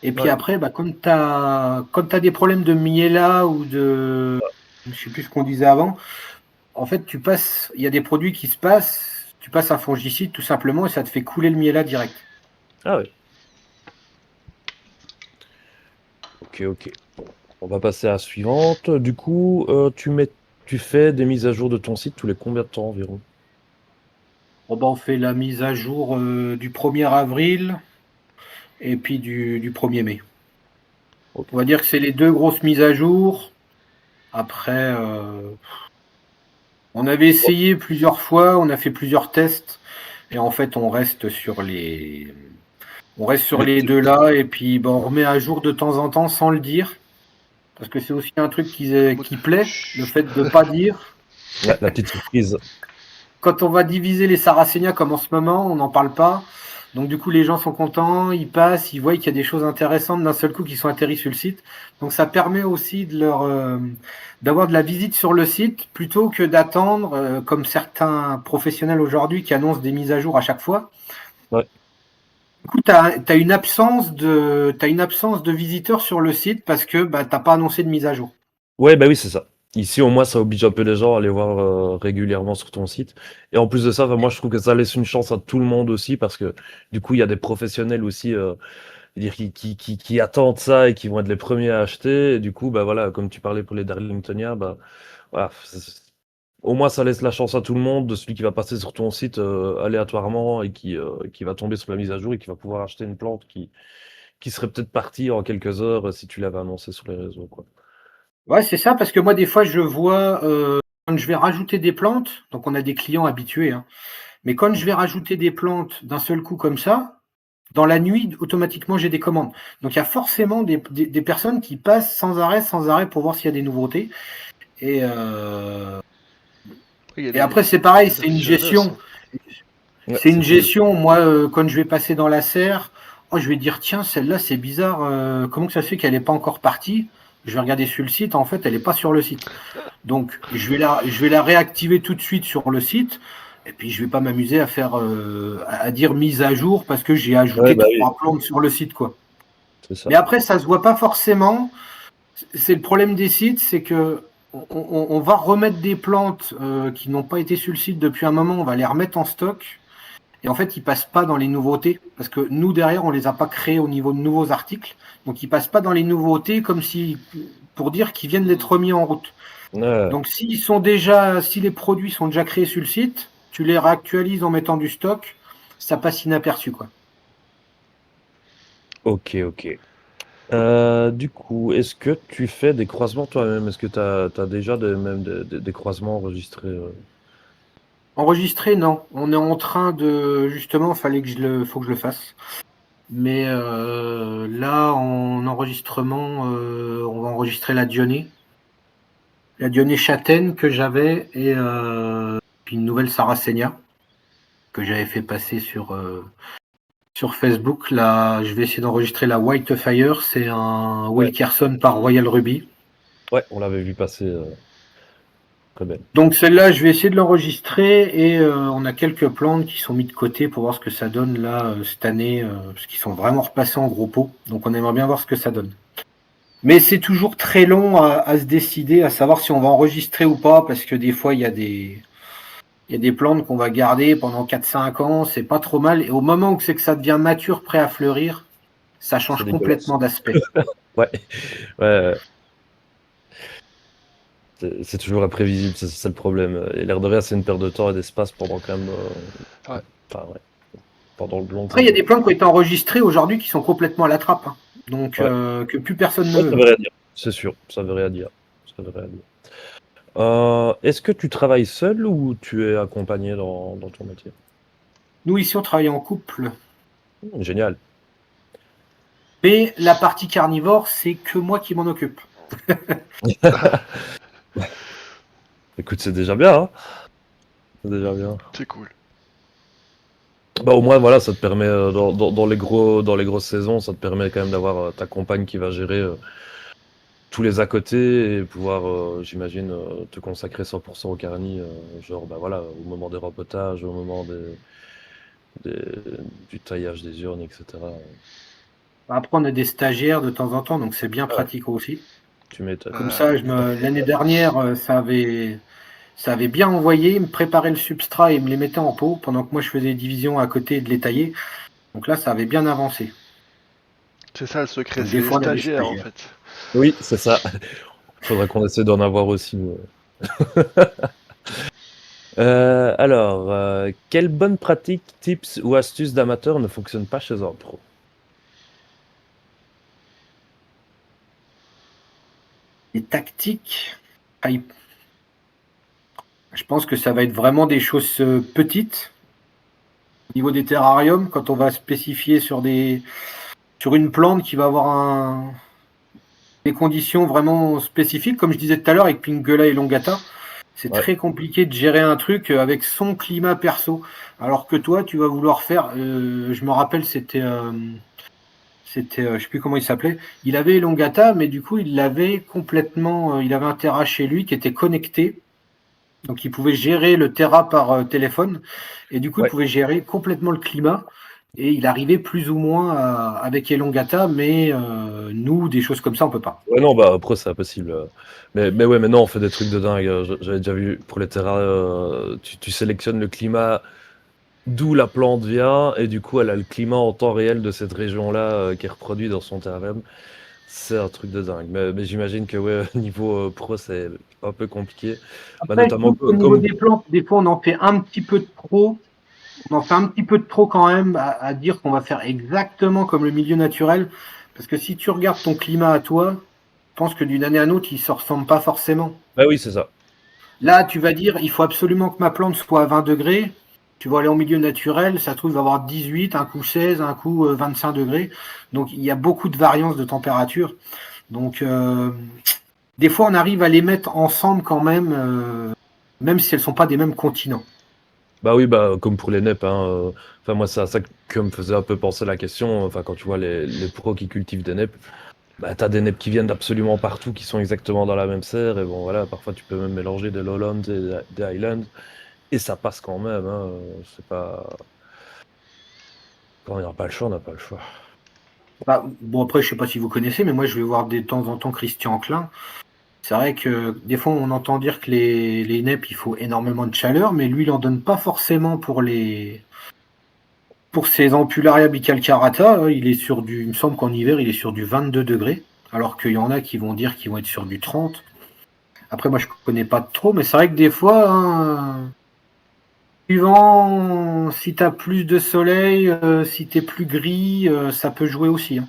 Et puis Ouais. après, bah, quand t'as des problèmes de miella ou de, je sais plus ce qu'on disait avant, en fait, il y a des produits qui se passent, tu passes un fongicide tout simplement et ça te fait couler le miella direct. Ah ouais. Ok, ok. Bon, on va passer à la suivante. Du coup, tu fais des mises à jour de ton site tous les combien de temps environ? Bon, bah, on fait la mise à jour du 1er avril et puis du 1er mai. Ok. On va dire que c'est les deux grosses mises à jour. Après, on avait essayé plusieurs fois, on a fait plusieurs tests et en fait, on reste sur les deux là et puis bah, on remet à jour de temps en temps sans le dire. Parce que c'est aussi un truc qui plaît, le fait de ne pas dire. Ouais, la petite surprise. Quand on va diviser les Sarracenia comme en ce moment, on n'en parle pas. Donc du coup, les gens sont contents, ils passent, ils voient qu'il y a des choses intéressantes d'un seul coup qui sont atterries sur le site. Donc ça permet aussi d'avoir de la visite sur le site plutôt que d'attendre, comme certains professionnels aujourd'hui qui annoncent des mises à jour à chaque fois. Ouais. Du coup, t'as une absence de visiteurs sur le site parce que bah, t'as pas annoncé de mise à jour. Ouais, bah oui, c'est ça. Ici, au moins, ça oblige un peu les gens à aller voir régulièrement sur ton site. Et en plus de ça, bah, moi, je trouve que ça laisse une chance à tout le monde aussi, parce que du coup, il y a des professionnels aussi, dire, qui attendent ça et qui vont être les premiers à acheter. Et du coup, bah voilà, comme tu parlais pour les Darlingtoniens, bah voilà, au moins, ça laisse la chance à tout le monde de celui qui va passer sur ton site aléatoirement et qui va tomber sur la mise à jour et qui va pouvoir acheter une plante qui serait peut-être partie en quelques heures si tu l'avais annoncé sur les réseaux, quoi. Ouais, c'est ça, parce que moi, des fois, je vois, quand je vais rajouter des plantes, donc on a des clients habitués, hein, mais quand je vais rajouter des plantes d'un seul coup comme ça, dans la nuit, automatiquement, j'ai des commandes. Donc, il y a forcément des personnes qui passent sans arrêt pour voir s'il y a des nouveautés. Et, Il y a et après, c'est pareil, c'est une aficionados, gestion. hein. Ouais, C'est c'est une cool. gestion. Moi, quand je vais passer dans la serre, oh, je vais dire, tiens, celle-là, c'est bizarre. Comment que ça se fait qu'elle n'est pas encore partie? Je vais regarder sur le site. En fait, elle n'est pas sur le site. Donc, je vais la réactiver tout de suite sur le site. Et puis, je vais pas m'amuser à dire mise à jour parce que j'ai Ouais, ajouté bah oui, 3 plantes sur le site, quoi. c'est ça. Mais après, ça se voit pas forcément. C'est le problème des sites, c'est que on va remettre des plantes qui n'ont pas été sur le site depuis un moment. On va les remettre en stock. Et en fait, ils passent pas dans les nouveautés parce que nous derrière, on les a pas créés au niveau de nouveaux articles. Donc, ils passent pas dans les nouveautés comme si pour dire qu'ils viennent d'être remis en route. Ouais, Donc si les produits sont déjà créés sur le site, tu les réactualises en mettant du stock, ça passe inaperçu, quoi. ok, ok. Du coup, est-ce que tu fais des croisements toi-même? Est-ce que tu as déjà même des croisements enregistrés Enregistrer, non. On est en train de justement, faut que je le fasse. Mais là, en enregistrement, on va enregistrer la Dionée châtaine que j'avais et puis une nouvelle Sarracenia que j'avais fait passer sur Facebook. Là, je vais essayer d'enregistrer la White Fire. C'est un Ouais, Wilkerson par Royal Ruby. ouais, on l'avait vu passer. Très bien. Donc celle-là, je vais essayer de l'enregistrer et on a quelques plantes qui sont mis de côté pour voir ce que ça donne là cette année, parce qu'ils sont vraiment repassés en gros pot. Donc on aimerait bien voir ce que ça donne. Mais c'est toujours très long à se décider, à savoir si on va enregistrer ou pas, parce que des fois il y a des plantes qu'on va garder pendant 4-5 ans, c'est pas trop mal. Et au moment où c'est que ça devient mature, prêt à fleurir, ça change C'est dégueulasse. complètement d'aspect. Ouais, ouais. C'est toujours imprévisible, c'est ça le problème. Et l'air de rien, c'est une perte de temps et d'espace pendant quand même. Ouais. Enfin, ouais. Pendant le long Après, il y a des terme. plans qui ont été enregistrés aujourd'hui qui sont complètement à la trappe, hein. Donc, Ouais. que plus personne ne Ouais, ça veut. veut rien dire. C'est sûr, ça veut rien dire. Ça veut rien dire. Est-ce que tu travailles seul ou tu es accompagné dans ton métier? Nous, ici, on travaille en couple. Génial. Mais la partie carnivore, c'est que moi qui m'en occupe. Écoute, c'est déjà bien, hein? C'est déjà bien. C'est cool. Bah au moins voilà, ça te permet dans les grosses saisons, ça te permet quand même d'avoir ta compagne qui va gérer tous les à côté et pouvoir, j'imagine, te consacrer 100% au carni, genre bah voilà, au moment des rempotages, au moment du taillage des urnes, etc. Après, on a des stagiaires de temps en temps, donc c'est bien Ah ouais, pratique aussi. tu m'étonnes. Comme ça, l'année dernière, ça avait bien envoyé, ils me préparaient le substrat et me les mettaient en pot, pendant que moi je faisais les divisions à côté et de les tailler. Donc là, ça avait bien avancé. C'est ça le secret, Donc c'est des les fois, on a des stagiaires en stagiaires. fait. Oui, c'est ça. Faudrait qu'on essaie d'en avoir aussi. Alors, quelle bonne pratique, tips ou astuces d'amateur ne fonctionne pas chez un pro? Les tactiques, ah, je pense que ça va être vraiment des choses petites. Au niveau des terrariums, quand on va spécifier sur une plante qui va avoir des conditions vraiment spécifiques, comme je disais tout à l'heure avec Pingula et Longata, c'est Ouais. très compliqué de gérer un truc avec son climat perso. Alors que toi, tu vas vouloir faire, je me rappelle, je sais plus comment il s'appelait. Il avait Elongata, mais du coup, il l'avait complètement, il avait un Terra chez lui qui était connecté. Donc, il pouvait gérer le Terra par téléphone. Et du coup, il Ouais. pouvait gérer complètement le climat. Et il arrivait plus ou moins avec Elongata, mais nous, des choses comme ça, on peut pas. Ouais, non, bah après, c'est impossible. Mais ouais, maintenant, on fait des trucs de dingue. J'avais déjà vu pour les terrains, tu sélectionnes le climat d'où la plante vient, et du coup, elle a le climat en temps réel de cette région-là qui est reproduit dans son terrain. C'est un truc de dingue. Mais j'imagine que, ouais, niveau pro, c'est un peu compliqué. Bah, Après, je notamment trouve qu'au niveau comme. des plantes, des fois, on en fait un petit peu de trop. On en fait un petit peu de trop quand même à dire qu'on va faire exactement comme le milieu naturel. Parce que si tu regardes ton climat à toi, je pense que d'une année à l'autre, il ne se ressemble pas forcément. Bah oui, c'est ça. Là, tu vas dire, il faut absolument que ma plante soit à 20 degrés. Tu vas aller en milieu naturel, ça se trouve, il va avoir 18, un coup 16, un coup 25 degrés. Donc, il y a beaucoup de variances de température. Donc, des fois, on arrive à les mettre ensemble quand même si elles ne sont pas des mêmes continents. Bah oui, bah comme pour les NEP, hein. Enfin, moi, c'est à ça que me faisait un peu penser la question. Enfin, quand tu vois les pros qui cultivent des NEP, bah t'as des NEP qui viennent d'absolument partout, qui sont exactement dans la même serre. Et bon, voilà, parfois tu peux même mélanger des lowlands et des highlands. Et ça passe quand même, hein. C'est pas. Quand on n'a pas le choix, on n'a pas le choix. Bah, bon, après, je sais pas si vous connaissez, mais moi, je vais voir de temps en temps Christian Klein. C'est vrai que des fois, on entend dire que les NEP, il faut énormément de chaleur, mais lui, il en donne pas forcément pour ses Ampularia bicalcarata. Il est il me semble qu'en hiver, il est sur du 22 degrés, alors qu'il y en a qui vont dire qu'ils vont être sur du 30. Après, moi, je connais pas trop, mais c'est vrai que des fois, hein, suivant si tu as plus de soleil, si tu es plus gris, ça peut jouer aussi, hein.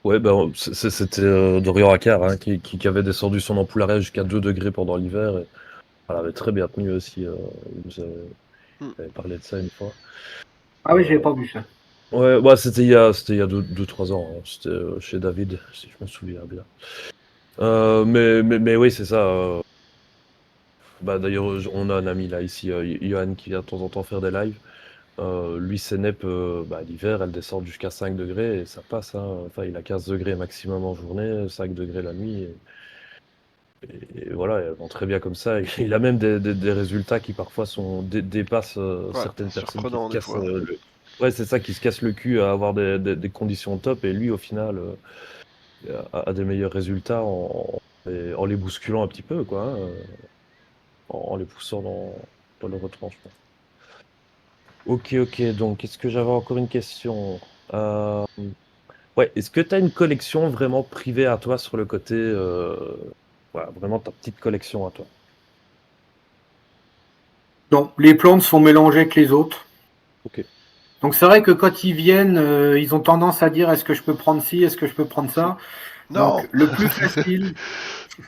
Ouais, ben c'était Dorian Hakar, hein, qui avait descendu son ampoule jusqu'à 2 degrés pendant l'hiver. Et elle avait très bien tenu aussi. Il nous Hmm. avait parlé de ça une fois. Ah oui, j'avais Euh, pas vu ça. ouais, bah, c'était il y a 2-3 ans, hein. C'était chez David, si je me souviens bien. Mais oui, c'est ça. Bah, d'ailleurs, on a un ami là, ici, Johan, qui vient de temps en temps faire des lives. Lui, ses NEP, bah, l'hiver, elles descendent jusqu'à 5 degrés et ça passe, hein. Enfin, il a 15 degrés maximum en journée, 5 degrés la nuit. Et voilà, elles vont très bien comme ça. Et il a même des résultats qui parfois dépassent Ouais, certaines personnes qui se surprenant des cassent fois. Ouais, c'est ça, qui se cassent le cul à avoir des conditions top. Et lui, au final, a des meilleurs résultats en les bousculant un petit peu, quoi, hein, en les poussant dans le retranchement. Ok, ok. Donc, est-ce que j'avais encore une question? Euh, Ouais, est-ce que tu as une collection vraiment privée à toi sur le côté, voilà, vraiment ta petite collection à toi? Non, les plantes sont mélangées avec les autres. Ok. Donc c'est vrai que quand ils viennent, ils ont tendance à dire est-ce que je peux prendre ci, est-ce que je peux prendre ça. Non! Donc le plus facile,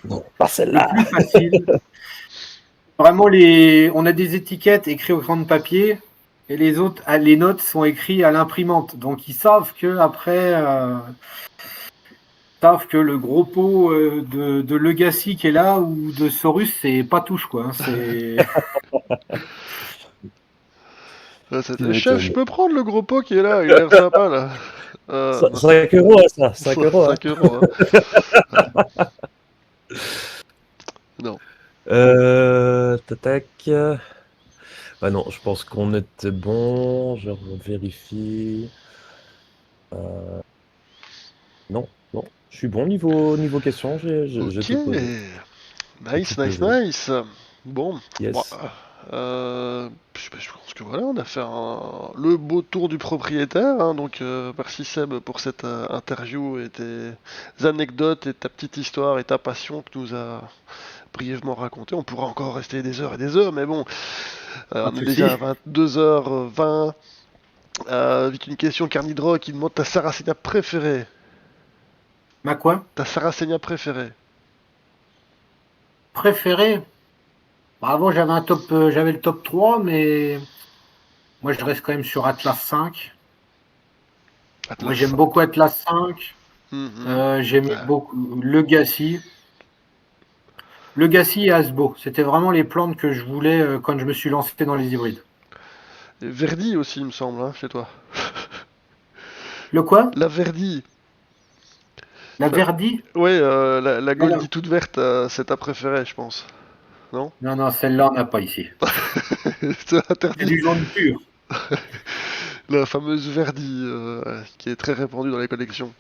Non, pas le celle-là. plus facile, vraiment on a des étiquettes écrites au crayon de papier et les autres, les notes sont écrites à l'imprimante. Donc ils savent que après, savent que le gros pot de Legacy qui est là ou de Saurus, c'est pas touche quoi. C'est Tu Chef, je m'étonnes. peux prendre le gros pot qui est là, il a l'air sympa là. Non, 5 euros, hein, ça, 5 euros. Hein. 5 euros. Non. Tac. Ah non, je pense qu'on était bon. Je vérifie. Non, non. Je suis bon niveau question. J'ai Ok. tout posé. J'ai Nice, tout nice, posé. nice. Bon. Bon, Yes. je pense que voilà, on a fait le beau tour du propriétaire. Hein, donc, merci Seb pour cette interview et tes anecdotes et ta petite histoire et ta passion que tu nous as brièvement raconté. On pourra encore rester des heures et des heures, mais bon, pas on de est déjà souci. à 22h20. Vite une question Carnidro qui demande ta Saracenia préférée. Ma quoi? Ta Saracenia préférée. Préféré? Bah, avant j'avais le top 3, mais moi je reste quand même sur Atlas 5. Moi Atlas j'aime 5. beaucoup Atlas 5. Mhm. J'aimais Ouais. beaucoup Legacy. Legacy et Asbo. C'était vraiment les plantes que je voulais quand je me suis lancé dans les hybrides. Et Verdi aussi, il me semble, hein, chez toi. Le quoi? La Verdi. La Verdi? Ouais, la Non, non. Goldie toute verte, c'est ta préférée, je pense. Non? Non, non, celle-là on n'a pas ici. C'est C'est interdit. du jaune pur. La fameuse Verdi, qui est très répandue dans les collections.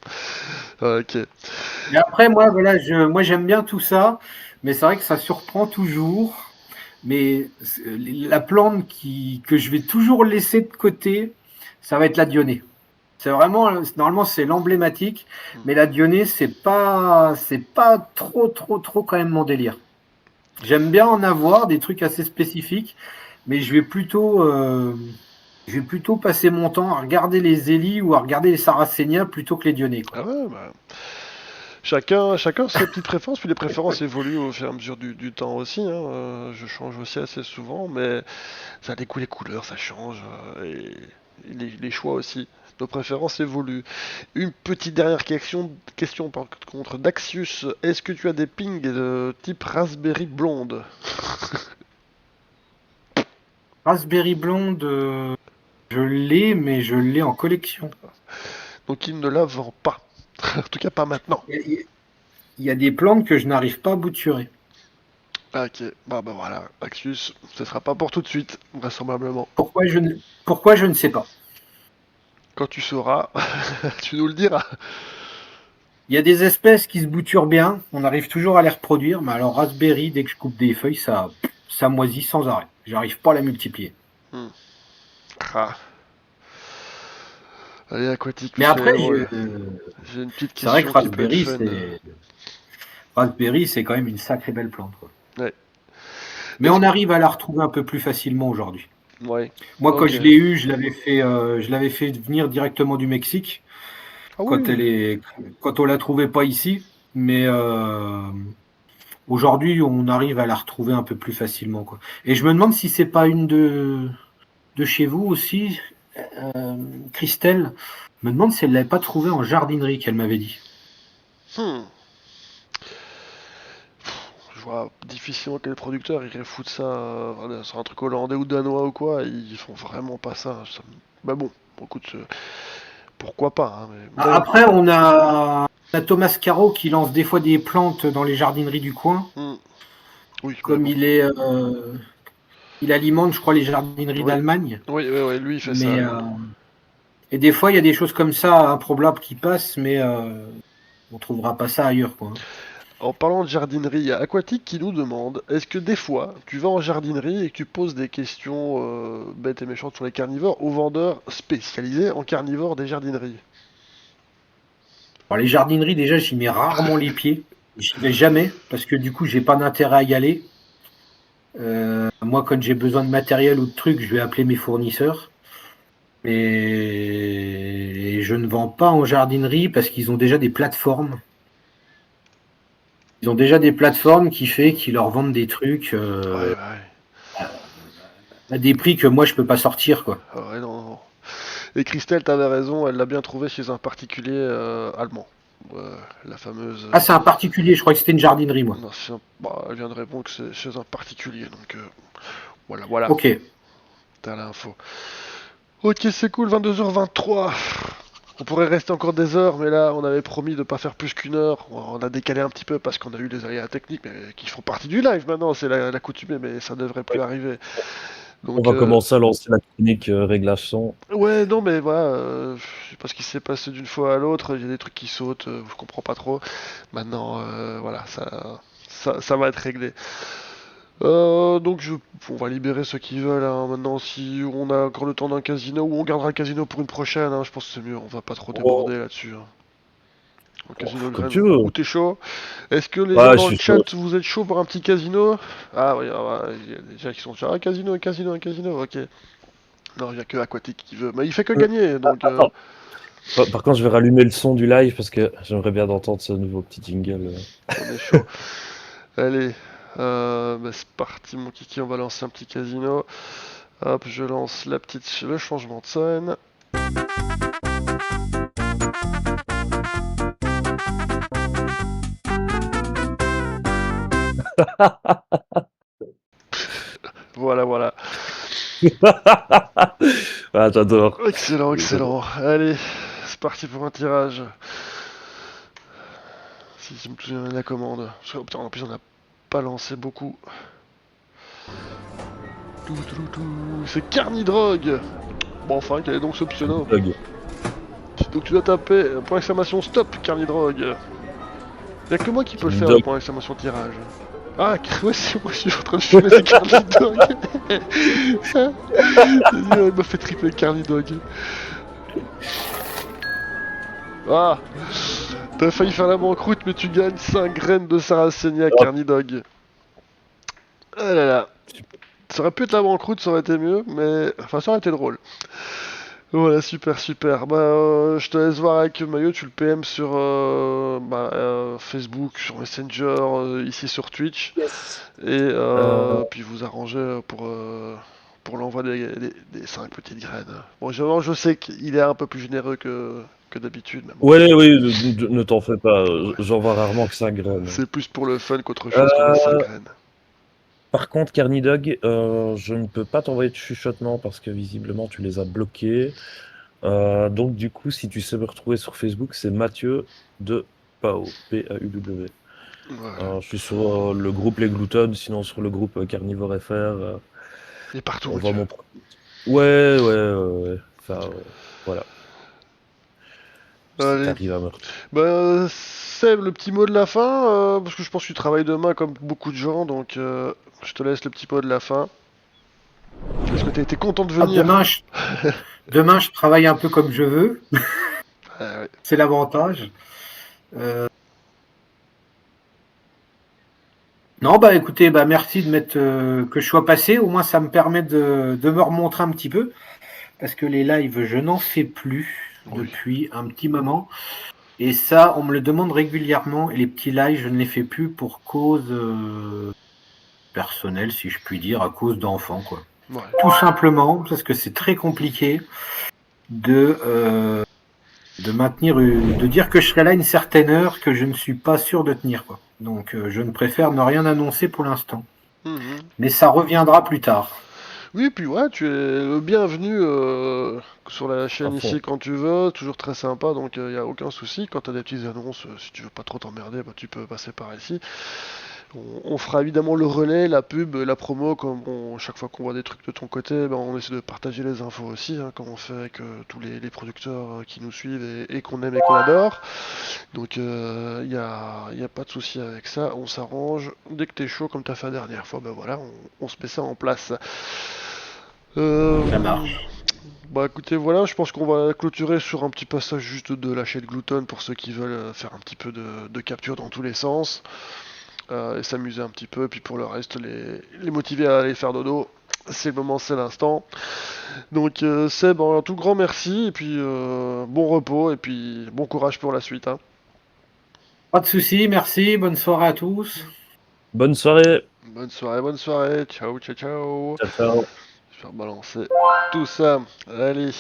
Ok. Mais après, moi, voilà, moi j'aime bien tout ça, mais c'est vrai que ça surprend toujours. Mais la plante que je vais toujours laisser de côté, ça va être la Dionée. C'est vraiment, normalement, c'est l'emblématique, mais la Dionée, c'est pas trop, trop, trop quand même mon délire. J'aime bien en avoir des trucs assez spécifiques, mais je vais plutôt passer mon temps à regarder les Zélie ou à regarder les Sarracenia plutôt que les Dionnées, quoi. Ah ouais, bah, chacun ses petites préférences, puis les préférences évoluent au fur et à mesure du temps aussi. Hein. Je change aussi assez souvent, mais ça a des goûts, les couleurs, ça change, et les choix aussi. Nos préférences évoluent. Une petite dernière question par contre Daxius. Est-ce que tu as des pings de type Raspberry blonde? Raspberry blonde, je l'ai, mais je l'ai en collection. Donc il ne la vend pas. En tout cas pas maintenant. Il y a des plantes que je n'arrive pas à bouturer. Ok, bah voilà, Daxius, ce sera pas pour tout de suite, vraisemblablement. Pourquoi je ne sais pas. Quand tu sauras, tu nous le diras. Il y a des espèces qui se bouturent bien, on arrive toujours à les reproduire, mais alors raspberry, dès que je coupe des feuilles, ça moisit sans arrêt. J'arrive pas à la multiplier. Hmm. Ah. Allez, Aquatique, Mais après, j'ai une petite c'est vrai que question qui peut être fun. raspberry, c'est quand même une sacrée belle plante, quoi. Ouais. Mais Est-ce on que... arrive à la retrouver un peu plus facilement aujourd'hui. Ouais. Moi, quand Ok. je l'ai eu, je l'avais fait venir directement du Mexique. Ah quand oui. elle est, quand on la trouvait pas ici. Mais aujourd'hui, on arrive à la retrouver un peu plus facilement, quoi. Et je me demande si c'est pas une de chez vous aussi, euh, Christelle. Je me demande si elle l'avait pas trouvée en jardinerie, qu'elle m'avait dit. Hmm. Je vois difficilement quel producteur irait foutre ça sur un truc hollandais ou danois ou quoi. Ils font vraiment pas ça. Bah bon, écoute, pourquoi pas. Hein, mais... Après, on a Thomas Caro qui lance des fois des plantes dans les jardineries du coin, Hmm. Oui, mais comme bon. il alimente, je crois, les jardineries Oui, d'Allemagne. oui, lui il fait ça, Mais lui. et des fois, il y a des choses comme ça improbables qui passent, mais on trouvera pas ça ailleurs, quoi. En parlant de jardinerie, il y a Aquatique qui nous demande est-ce que des fois tu vas en jardinerie et que tu poses des questions bêtes et méchantes sur les carnivores aux vendeurs spécialisés en carnivores des jardineries? Alors, les jardineries, déjà, j'y mets rarement les pieds. J'y vais jamais, parce que du coup, j'ai pas d'intérêt à y aller. Moi, quand j'ai besoin de matériel ou de trucs, je vais appeler mes fournisseurs. Et je ne vends pas en jardinerie parce qu'ils ont déjà des plateformes. Ils ont déjà des plateformes qui leur vendent des trucs Ouais. à des prix que moi je peux pas sortir, quoi. Ouais, non. Et Christelle, t'avais raison, elle l'a bien trouvé chez un particulier allemand. La fameuse. Ah, c'est un particulier, je crois que c'était une jardinerie, moi. Non, bah, elle vient de répondre que c'est chez un particulier, donc voilà, Ok. t'as l'info. Ok, c'est cool, 22h23. On pourrait rester encore des heures, mais là, on avait promis de pas faire plus qu'1 heure. On a décalé un petit peu parce qu'on a eu des aléas techniques, mais qui font partie du live maintenant, c'est la coutume, mais ça devrait plus arriver. On Donc, va commencer à lancer la chronique réglage son. ouais, non, mais voilà, je sais pas ce qui s'est passé d'une fois à l'autre, il y a des trucs qui sautent, je comprends pas trop. Maintenant, voilà, ça va être réglé. Donc on va libérer ceux qui veulent, hein. Maintenant, si on a encore le temps d'un casino, ou on gardera le casino pour une prochaine, hein, je pense que c'est mieux, on va pas trop déborder là-dessus, hein. Un casino Comme graine, tu veux. ou t'es chaud? Est-ce que les gens Ouais, dans je le suis chat, chaud. vous êtes chaud pour un petit casino? Ah oui, il y a des gens qui sont déjà un casino, ok. Non, il y a que Aquatic qui veut, mais il fait que gagner, donc Attends. Par contre, je vais rallumer le son du live parce que j'aimerais bien d'entendre ce nouveau petit jingle. on est chaud. Allez, bah, c'est parti mon kiki, on va lancer un petit casino. Hop, je lance le changement de scène. Voilà. Ah, j'adore. Excellent. Allez, c'est parti pour un tirage. Si je me souviens de la commande. Parce que, oh, putain, en plus, on n'a pas lancé beaucoup. C'est Carnidrogue. Bon, enfin, quel est donc ce pseudo? Bug. Donc tu dois taper point d'exclamation stop Carnidrogue. Y'a que moi qui peux le faire, Carnidog. le point d'exclamation tirage. Ah, ouais, c'est moi, je suis en train de filmer c'est Carnidog. Il m'a fait tripler Carnidog. Ah, t'as failli faire la banqueroute, mais tu gagnes 5 graines de Sarracenia, Ah. Carnidog. Ah là là. Ça aurait pu être la banqueroute, ça aurait été mieux, mais... Enfin, ça aurait été drôle. Voilà, super. Bah, je te laisse voir avec Mayo, tu le PM sur Facebook, sur Messenger, ici sur Twitch. Et puis vous arrangez pour l'envoi des 5 petites graines. Bon, je sais qu'il est un peu plus généreux que d'habitude, mais bon, Ouais, oui, ne t'en fais pas. J'en vois rarement que 5 graines. c'est plus pour le fun qu'autre chose que les 5 graines. Par contre, Carnidog, je ne peux pas t'envoyer de chuchotement parce que visiblement tu les as bloqués. Donc du coup, si tu sais me retrouver sur Facebook, c'est Mathieu de Pau, P-A-U-W. Voilà. Je suis sur le groupe Les Gloutonnes, sinon sur le groupe Carnivore FR. Il est partout, On voit Mathieu. mon... Ouais. Enfin, voilà. Si Allez. t'arrives à me retrouver. Bah, Seb, le petit mot de la fin, parce que je pense que tu travailles demain comme beaucoup de gens, donc je te laisse le petit mot de la fin. Est-ce que t'as été content de Ah, venir? demain, je travaille un peu comme je veux. Ouais. C'est l'avantage. Non, bah écoutez, bah merci de mettre que je sois passé. Au moins, ça me permet de me remontrer un petit peu. Parce que les lives, je n'en fais plus Oui. depuis un petit moment. Et ça, on me le demande régulièrement. Et les petits lives, je ne les fais plus pour cause personnelle, si je puis dire, à cause d'enfants, quoi. Ouais. Tout simplement parce que c'est très compliqué de maintenir, de dire que je serai là à une certaine heure que je ne suis pas sûr de tenir, quoi. Donc je ne préfère ne rien annoncer pour l'instant. Mhm. Mais ça reviendra plus tard. Oui, puis ouais, tu es le bienvenu sur la chaîne À fond. ici quand tu veux, toujours très sympa, donc il n'y a aucun souci. Quand tu as des petites annonces, si tu veux pas trop t'emmerder, bah, tu peux passer par ici. On fera évidemment le relais, la pub, la promo, chaque fois qu'on voit des trucs de ton côté, ben, on essaie de partager les infos aussi, hein, comme on fait avec tous les producteurs qui nous suivent et qu'on aime et qu'on adore. Donc y a pas de souci avec ça, on s'arrange. Dès que t'es chaud, comme t'as fait la dernière fois, ben voilà, on se met ça en place. Ça marche. Bah écoutez, voilà, je pense qu'on va clôturer sur un petit passage juste de la chaîne Glouton pour ceux qui veulent faire un petit peu de capture dans tous les sens et s'amuser un petit peu. Et puis pour le reste, les motiver à aller faire dodo. C'est le moment, c'est l'instant. Donc Seb, un tout grand merci et puis bon repos et puis bon courage pour la suite, hein. Pas de souci, merci, bonne soirée à tous. Bonne soirée. Bonne soirée, ciao, ciao, ciao. Ciao, ciao. Je vais faire balancer tout ça. Allez.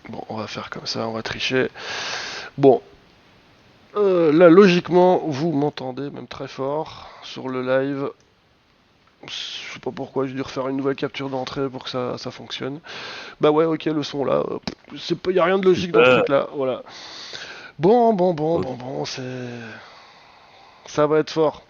Bon, on va faire comme ça, on va tricher. Bon, là, logiquement, vous m'entendez même très fort sur le live. Je sais pas pourquoi, j'ai dû refaire une nouvelle capture d'entrée pour que ça fonctionne. Bah ouais, ok, le son là, y a rien de logique dans ce Super. truc là, voilà. Bon, Ok. ça va être fort.